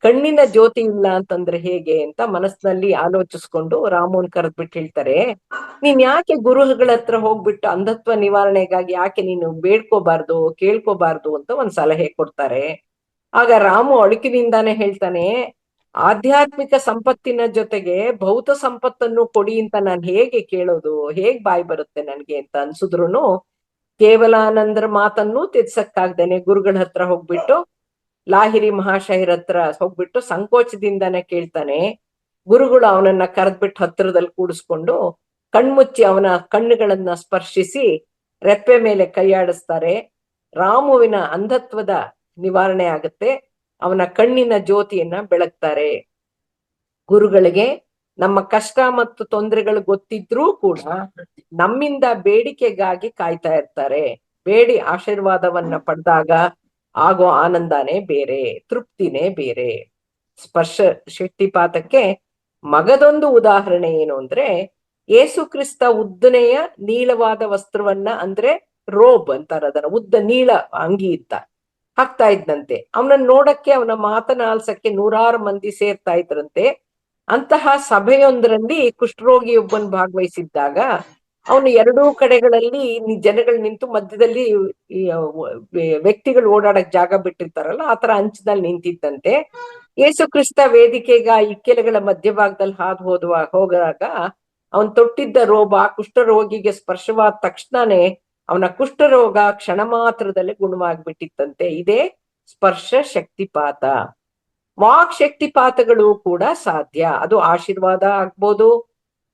ಕಣ್ಣಿನ ಜ್ಯೋತಿ ಇಲ್ಲ ಅಂತಂದ್ರೆ ಹೇಗೆ ಅಂತ ಮನಸ್ಸಿನಲ್ಲಿ ಆಲೋಚಿಸ್ಕೊಂಡು ರಾಮುನ್ ಕರೆದ್ಬಿಟ್ಟು ಹೇಳ್ತಾರೆ, ನೀನ್ ಯಾಕೆ ಗುರುಗಳ ಹತ್ರ ಹೋಗ್ಬಿಟ್ಟು ಅಂಧತ್ವ ನಿವಾರಣೆಗಾಗಿ ಯಾಕೆ ನೀನು ಬೇಡ್ಕೋಬಾರ್ದು, ಕೇಳ್ಕೋಬಾರ್ದು ಅಂತ ಒಂದ್ ಸಲಹೆ ಕೊಡ್ತಾರೆ. ಆಗ ರಾಮು ಅಳುಕಿನಿಂದಾನೇ ಹೇಳ್ತಾನೆ, ಆಧ್ಯಾತ್ಮಿಕ ಸಂಪತ್ತಿನ ಜೊತೆಗೆ ಭೌತ ಸಂಪತ್ತನ್ನು ಕೊಡಿ ಅಂತ ನಾನ್ ಹೇಗೆ ಕೇಳೋದು, ಹೇಗ್ ಬಾಯಿ ಬರುತ್ತೆ ನನ್ಗೆ ಅಂತ ಅನ್ಸುದ್ರುನು ಕೇವಲಾನಂದರ ಮಾತನ್ನು ತೆಗ್ಸಕ್ಕಾಗ್ದೇನೆ ಗುರುಗಳ ಹತ್ರ ಹೋಗ್ಬಿಟ್ಟು, ಲಾಹಿರಿ ಮಹಾಶಯರ ಹತ್ರ ಹೋಗ್ಬಿಟ್ಟು ಸಂಕೋಚದಿಂದಾನೆ ಕೇಳ್ತಾನೆ. ಗುರುಗಳು ಅವನನ್ನ ಕರೆದ್ಬಿಟ್ಟು ಹತ್ರದಲ್ಲಿ ಕೂಡಿಸ್ಕೊಂಡು ಕಣ್ಮುಚ್ಚಿ ಅವನ ಕಣ್ಣುಗಳನ್ನ ಸ್ಪರ್ಶಿಸಿ ರೆಪ್ಪೆ ಮೇಲೆ ಕೈಯಾಡಿಸ್ತಾರೆ. ರಾಮುವಿನ ಅಂಧತ್ವದ ನಿವಾರಣೆ ಆಗುತ್ತೆ. ಅವನ ಕಣ್ಣಿನ ಜ್ಯೋತಿಯನ್ನ ಬೆಳಗ್ತಾರೆ. ಗುರುಗಳಿಗೆ ನಮ್ಮ ಕಷ್ಟ ಮತ್ತು ತೊಂದರೆಗಳು ಗೊತ್ತಿದ್ರೂ ಕೂಡ ನಮ್ಮಿಂದ ಬೇಡಿಕೆಗಾಗಿ ಕಾಯ್ತಾ ಇರ್ತಾರೆ. ಬೇಡಿ ಆಶೀರ್ವಾದವನ್ನ ಪಡೆದಾಗ ಆಗೋ ಆನಂದನೇ ಬೇರೆ, ತೃಪ್ತಿನೇ ಬೇರೆ. ಸ್ಪರ್ಶ ಶಕ್ತಿಪಾತಕ್ಕೆ ಮಗದೊಂದು ಉದಾಹರಣೆ ಏನು ಅಂದ್ರೆ, ಯೇಸು ಕ್ರಿಸ್ತ ಉದ್ದನೆಯ ನೀಳವಾದ ವಸ್ತ್ರವನ್ನ, ಅಂದ್ರೆ ರೋಬ್ ಅಂತಾರ ಅದನ್ನ, ಉದ್ದ ನೀಳ ಅಂಗಿ ಇತ್ತ ಹಾಕ್ತಾ ಇದ್ದಂತೆ. ಅವನನ್ನ ನೋಡಕ್ಕೆ, ಅವನ ಮಾತನಾಲ್ಸಕ್ಕೆ ನೂರಾರು ಮಂದಿ ಸೇರ್ತಾ ಇದ್ರಂತೆ. ಅಂತಹ ಸಭೆಯೊಂದರಲ್ಲಿ ಕುಷ್ಠರೋಗಿಯೊಬ್ಬನ್ ಭಾಗವಹಿಸಿದ್ದಾಗ ಅವನು ಎರಡೂ ಕಡೆಗಳಲ್ಲಿ ಜನಗಳು ನಿಂತು, ಮಧ್ಯದಲ್ಲಿ ಈ ವ್ಯಕ್ತಿಗಳು ಓಡಾಡಕ್ ಜಾಗ ಬಿಟ್ಟಿರ್ತಾರಲ್ಲ, ಆತರ ಅಂಚದಲ್ಲಿ ನಿಂತಿದ್ದಂತೆ. ಯೇಸು ಕ್ರಿಸ್ತ ವೇದಿಕೆಗ ಇಕ್ಕೆಲಗಳ ಮಧ್ಯಭಾಗದಲ್ಲಿ ಹೋದಾಗ ಅವನ್ ತೊಟ್ಟಿದ್ದ ರೋಗ ಕುಷ್ಠರೋಗಿಗೆ ಸ್ಪರ್ಶವಾದ ತಕ್ಷಣನೇ ಅವನ ಕುಷ್ಠರೋಗ ಕ್ಷಣ ಮಾತ್ರದಲ್ಲಿ ಗುಣವಾಗ್ಬಿಟ್ಟಿತ್ತಂತೆ. ಇದೇ ಸ್ಪರ್ಶ ಶಕ್ತಿಪಾತ. ವಾಕ್ ಶಕ್ತಿಪಾತಗಳು ಕೂಡ ಸಾಧ್ಯ. ಅದು ಆಶೀರ್ವಾದ ಆಗ್ಬೋದು,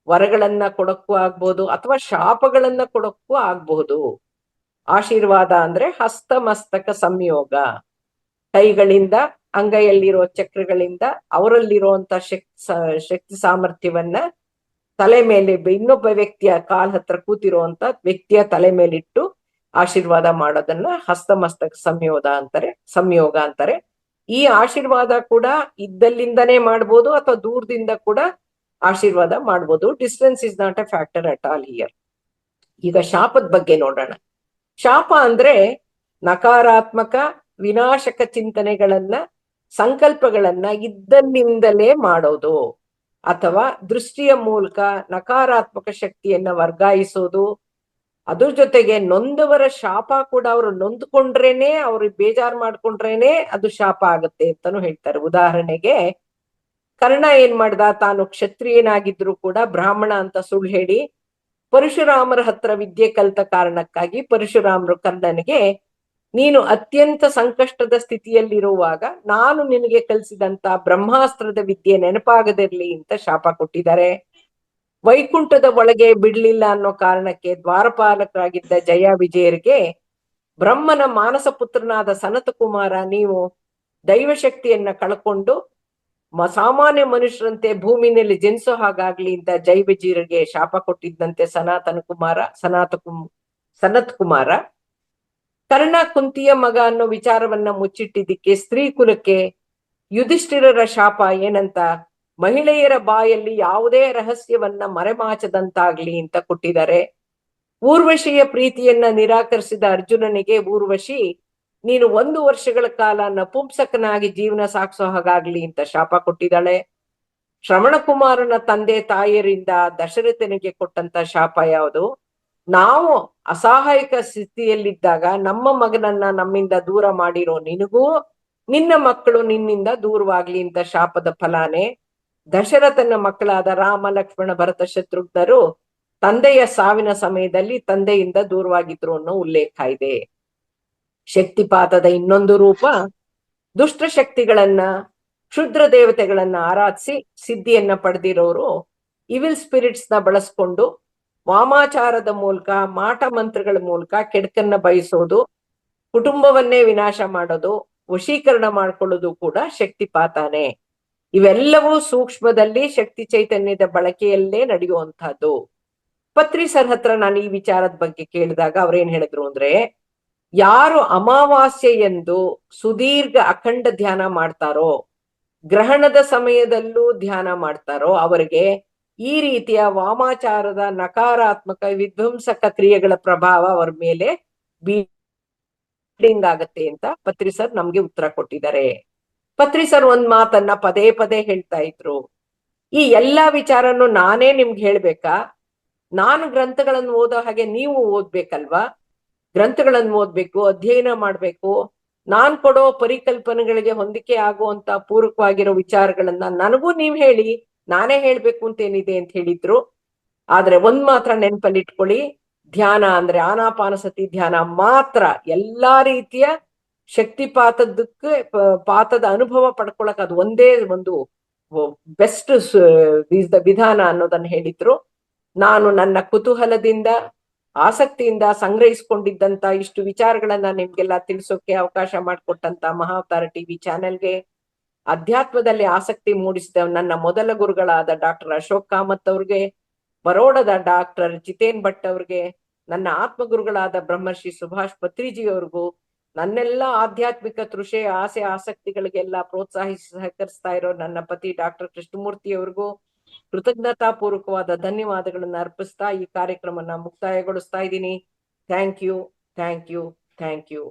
ವರಗಳನ್ನ ಕೊಡಕ್ಕೂ ಆಗ್ಬೋದು, ಅಥವಾ ಶಾಪಗಳನ್ನ ಕೊಡಕ್ಕೂ ಆಗ್ಬಹುದು. ಆಶೀರ್ವಾದ ಅಂದ್ರೆ ಹಸ್ತಮಸ್ತಕ ಸಂಯೋಗ, ಕೈಗಳಿಂದ ಅಂಗೈಯಲ್ಲಿರೋ ಚಕ್ರಗಳಿಂದ ಅವರಲ್ಲಿರುವಂತ ಶಕ್ತಿ ಸಾಮರ್ಥ್ಯವನ್ನ ತಲೆ ಮೇಲೆ, ಇನ್ನೊಬ್ಬ ವ್ಯಕ್ತಿಯ ಕಾಲ್ ಹತ್ರ ಕೂತಿರುವಂತ ವ್ಯಕ್ತಿಯ ತಲೆ ಮೇಲಿಟ್ಟು ಆಶೀರ್ವಾದ ಮಾಡೋದನ್ನ ಹಸ್ತಮಸ್ತಕ ಸಂಯೋಗ ಅಂತಾರೆ. ಈ ಆಶೀರ್ವಾದ ಕೂಡ ಇದ್ದಲ್ಲಿಂದನೇ ಮಾಡ್ಬೋದು ಅಥವಾ ದೂರದಿಂದ ಕೂಡ ಆಶೀರ್ವಾದ ಮಾಡ್ಬೋದು. Distance is not A factor at all here. ಈಗ ಶಾಪದ ಬಗ್ಗೆ ನೋಡೋಣ. ಶಾಪ ಅಂದ್ರೆ ನಕಾರಾತ್ಮಕ ವಿನಾಶಕ ಚಿಂತನೆಗಳನ್ನ, ಸಂಕಲ್ಪಗಳನ್ನ ಇದ್ದಲ್ಲಿಂದಲೇ ಮಾಡೋದು, ಅಥವಾ ದೃಷ್ಟಿಯ ಮೂಲಕ ನಕಾರಾತ್ಮಕ ಶಕ್ತಿಯನ್ನ ವರ್ಗಾಯಿಸೋದು. ಅದ್ರ ಜೊತೆಗೆ ನೊಂದವರ ಶಾಪ ಕೂಡ, ಅವರು ನೊಂದ್ಕೊಂಡ್ರೇನೆ, ಅವ್ರಿಗೆ ಬೇಜಾರು ಮಾಡ್ಕೊಂಡ್ರೇನೆ ಅದು ಶಾಪ ಆಗತ್ತೆ ಅಂತಾನು ಹೇಳ್ತಾರೆ. ಉದಾಹರಣೆಗೆ ಕರ್ಣ ಏನ್ ಮಾಡ್ದ, ತಾನು ಕ್ಷತ್ರಿಯನಾಗಿದ್ರು ಕೂಡ ಬ್ರಾಹ್ಮಣ ಅಂತ ಸುಳ್ಳು ಹೇಳಿ ಪರಶುರಾಮರ ಹತ್ರ ವಿದ್ಯೆ ಕಲಿತ ಕಾರಣಕ್ಕಾಗಿ ಪರಶುರಾಮರು ಕರ್ಣನಿಗೆ, ನೀನು ಅತ್ಯಂತ ಸಂಕಷ್ಟದ ಸ್ಥಿತಿಯಲ್ಲಿರುವಾಗ ನಾನು ನಿನಗೆ ಕಲಿಸಿದಂತ ಬ್ರಹ್ಮಾಸ್ತ್ರದ ವಿದ್ಯೆ ನೆನಪಾಗದಿರ್ಲಿ ಅಂತ ಶಾಪ ಕೊಟ್ಟಿದ್ದಾರೆ. ವೈಕುಂಠದ ಒಳಗೆ ಬಿಡ್ಲಿಲ್ಲ ಅನ್ನೋ ಕಾರಣಕ್ಕೆ ದ್ವಾರಪಾಲಕರಾಗಿದ್ದ ಜಯ ವಿಜಯರಿಗೆ ಬ್ರಹ್ಮನ ಮಾನಸ ಪುತ್ರನಾದ ಸನತ ಕುಮಾರ, ನೀವು ದೈವಶಕ್ತಿಯನ್ನ ಕಳ್ಕೊಂಡು ಸಾಮಾನ್ಯ ಮನುಷ್ಯರಂತೆ ಭೂಮಿನಲ್ಲಿ ಜನಿಸೋ ಹಾಗಾಗ್ಲಿ ಅಂತ ಜೈ ವಿಜಯರಿಗೆ ಶಾಪ ಕೊಟ್ಟಿದ್ದಂತೆ ಸನತ್ ಕುಮಾರ. ಕರ್ಣ ಕುಂತಿಯ ಮಗ ಅನ್ನೋ ವಿಚಾರವನ್ನ ಮುಚ್ಚಿಟ್ಟಿದ್ದಕ್ಕೆ ಸ್ತ್ರೀ ಕುಲಕ್ಕೆ ಯುಧಿಷ್ಠಿರರ ಶಾಪ ಏನಂತ, ಮಹಿಳೆಯರ ಬಾಯಲ್ಲಿ ಯಾವುದೇ ರಹಸ್ಯವನ್ನ ಮರೆಮಾಚದಂತಾಗ್ಲಿ ಅಂತ ಕೊಟ್ಟಿದ್ದಾರೆ. ಊರ್ವಶಿಯ ಪ್ರೀತಿಯನ್ನ ನಿರಾಕರಿಸಿದ ಅರ್ಜುನನಿಗೆ ಊರ್ವಶಿ, ನೀನು 1 ವರ್ಷಗಳ ಕಾಲ ನಪುಂಸಕನಾಗಿ ಜೀವನ ಸಾಗಿಸೋ ಹಾಗಾಗ್ಲಿ ಅಂತ ಶಾಪ ಕೊಟ್ಟಿದ್ದಾಳೆ. ಶ್ರವಣ ಕುಮಾರನ ತಂದೆ ತಾಯಿಯರಿಂದ ದಶರಥನಿಗೆ ಕೊಟ್ಟಂತ ಶಾಪ ಯಾವುದು, ನಾವು ಅಸಹಾಯಕ ಸ್ಥಿತಿಯಲ್ಲಿದ್ದಾಗ ನಮ್ಮ ಮಗನನ್ನ ನಮ್ಮಿಂದ ದೂರ ಮಾಡಿರೋ ನಿನಗೂ ನಿನ್ನ ಮಕ್ಕಳು ನಿನ್ನಿಂದ ದೂರವಾಗ್ಲಿ ಅಂತ ಶಾಪದ ಫಲಾನೆ. ದಶರಥನ ಮಕ್ಕಳಾದ ರಾಮ ಲಕ್ಷ್ಮಣ ಭರತ ಶತ್ರುಘ್ನರು ತಂದೆಯ ಸಾವಿನ ಸಮಯದಲ್ಲಿ ತಂದೆಯಿಂದ ದೂರವಾಗಿದ್ರು ಅನ್ನೋ ಉಲ್ಲೇಖ ಇದೆ. ಶಕ್ತಿಪಾತದ ಇನ್ನೊಂದು ರೂಪ, ದುಷ್ಟ ಶಕ್ತಿಗಳನ್ನ, ಕ್ಷುದ್ರ ದೇವತೆಗಳನ್ನ ಆರಾಧಿಸಿ ಸಿದ್ಧಿಯನ್ನ ಪಡೆದಿರೋರು ಇವಿಲ್ ಸ್ಪಿರಿಟ್ಸ್ ನ ಬಳಸ್ಕೊಂಡು ವಾಮಾಚಾರದ ಮೂಲಕ, ಮಾಟ ಮಂತ್ರಗಳ ಮೂಲಕ ಕೆಡಕನ್ನ ಬಯಸೋದು, ಕುಟುಂಬವನ್ನೇ ವಿನಾಶ ಮಾಡೋದು, ವಶೀಕರಣ ಮಾಡ್ಕೊಳ್ಳೋದು ಕೂಡ ಶಕ್ತಿಪಾತಾನೆ. ಇವೆಲ್ಲವೂ ಸೂಕ್ಷ್ಮದಲ್ಲಿ ಶಕ್ತಿ ಚೈತನ್ಯದ ಬಳಕೆಯಲ್ಲೇ ನಡೆಯುವಂತಹದ್ದು. ಪತ್ರಿ ಸರ್ ಹತ್ರ ನಾನು ಈ ವಿಚಾರದ ಬಗ್ಗೆ ಕೇಳಿದಾಗ ಅವ್ರೇನ್ ಹೇಳಿದ್ರು ಅಂದ್ರೆ, ಯಾರು ಅಮಾವಾಸ್ಯೆ ಎಂದು ಸುದೀರ್ಘ ಅಖಂಡ ಧ್ಯಾನ ಮಾಡ್ತಾರೋ, ಗ್ರಹಣದ ಸಮಯದಲ್ಲೂ ಧ್ಯಾನ ಮಾಡ್ತಾರೋ, ಅವರಿಗೆ ಈ ರೀತಿಯ ವಾಮಾಚಾರದ ನಕಾರಾತ್ಮಕ ವಿಧ್ವಂಸಕ ಕ್ರಿಯೆಗಳ ಪ್ರಭಾವ ಅವರ ಮೇಲೆ ಬೀಡಿಂಗ್ ಆಗತ್ತೆ ಅಂತ ಪತ್ರಿ ಸರ್ ನಮ್ಗೆ ಉತ್ತರ ಕೊಟ್ಟಿದ್ದಾರೆ. ಪತ್ರಿ ಸರ್ ಒಂದ್ ಮಾತನ್ನ ಪದೇ ಪದೇ ಹೇಳ್ತಾ ಇದ್ರು, ಈ ಎಲ್ಲಾ ವಿಚಾರನು ನಾನೇ ನಿಮ್ಗೆ ಹೇಳ್ಬೇಕಾ? ನಾನು ಗ್ರಂಥಗಳನ್ನು ಓದೋ ಹಾಗೆ ನೀವು ಓದ್ಬೇಕಲ್ವಾ? ಗ್ರಂಥಗಳನ್ನು ಓದ್ಬೇಕು, ಅಧ್ಯಯನ ಮಾಡ್ಬೇಕು. ನಾನ್ ಕೊಡೋ ಪರಿಕಲ್ಪನೆಗಳಿಗೆ ಹೊಂದಿಕೆ ಆಗುವಂತ ಪೂರಕವಾಗಿರೋ ವಿಚಾರಗಳನ್ನ ನನಗೂ ನೀವ್ ಹೇಳಿ, ನಾನೇ ಹೇಳ್ಬೇಕು ಅಂತೇನಿದೆ ಅಂತ ಹೇಳಿದ್ರು. ಆದ್ರೆ ಒಂದ್ ಮಾತ್ರ ನೆನಪಲ್ಲಿ ಇಟ್ಕೊಳ್ಳಿ, ಧ್ಯಾನ ಅಂದ್ರೆ ಆನಾಪಾನಸತಿ ಧ್ಯಾನ ಮಾತ್ರ. ಎಲ್ಲಾ ರೀತಿಯ ಶಕ್ತಿಪಾತದಕ್ಕೆ ಪಾತದ ಅನುಭವ ಪಡ್ಕೊಳಕ್ ಅದು ಒಂದೇ ಒಂದು ಬೆಸ್ಟ್ ವಿಧಾನ ಅನ್ನೋದನ್ನ ಹೇಳಿದ್ರು. ನಾನು ನನ್ನ ಕುತೂಹಲದಿಂದ, ಆಸಕ್ತಿಯಿಂದ ಸಂಗ್ರಹಿಸ್ಕೊಂಡಿದ್ದಂತ ಇಷ್ಟು ವಿಚಾರಗಳನ್ನ ನಿಮ್ಗೆಲ್ಲ ತಿಳಿಸೋಕೆ ಅವಕಾಶ ಮಾಡಿಕೊಟ್ಟಂತ ಮಹಾವತಾರ ಟಿವಿ ಚಾನೆಲ್ಗೆ, ಅಧ್ಯಾತ್ಮದಲ್ಲಿ ಆಸಕ್ತಿ ಮೂಡಿಸಿದ ನನ್ನ ಮೊದಲ ಗುರುಗಳಾದ ಡಾಕ್ಟರ್ ಅಶೋಕ್ ಕಾಮತ್ ಅವ್ರಿಗೆ, ಬರೋಡದ ಡಾಕ್ಟರ್ ಜಿತೇನ್ ಭಟ್ ಅವ್ರಿಗೆ, ನನ್ನ ಆತ್ಮಗುರುಗಳಾದ ಬ್ರಹ್ಮರ್ಷಿ ಸುಭಾಷ್ ಪತ್ರಿಜಿಯವರಿಗೂ, ನನ್ನೆಲ್ಲ ಆಧ್ಯಾತ್ಮಿಕ ತೃಷೆ, ಆಸೆ, ಆಸಕ್ತಿಗಳಿಗೆಲ್ಲ ಪ್ರೋತ್ಸಾಹಿಸಿ ಸಹಕರಿಸ್ತಾ ಇರೋ ನನ್ನ ಪತಿ ಡಾಕ್ಟರ್ ಕೃಷ್ಣಮೂರ್ತಿ ಅವ್ರಿಗೂ ಕೃತಜ್ಞತಾಪೂರ್ವಕವಾದ ಧನ್ಯವಾದಗಳನ್ನ ಅರ್ಪಿಸ್ತಾ ಈ ಕಾರ್ಯಕ್ರಮನ ಮುಕ್ತಾಯಗೊಳಿಸ್ತಾ ಇದ್ದೀನಿ. Thank you, thank you, thank you.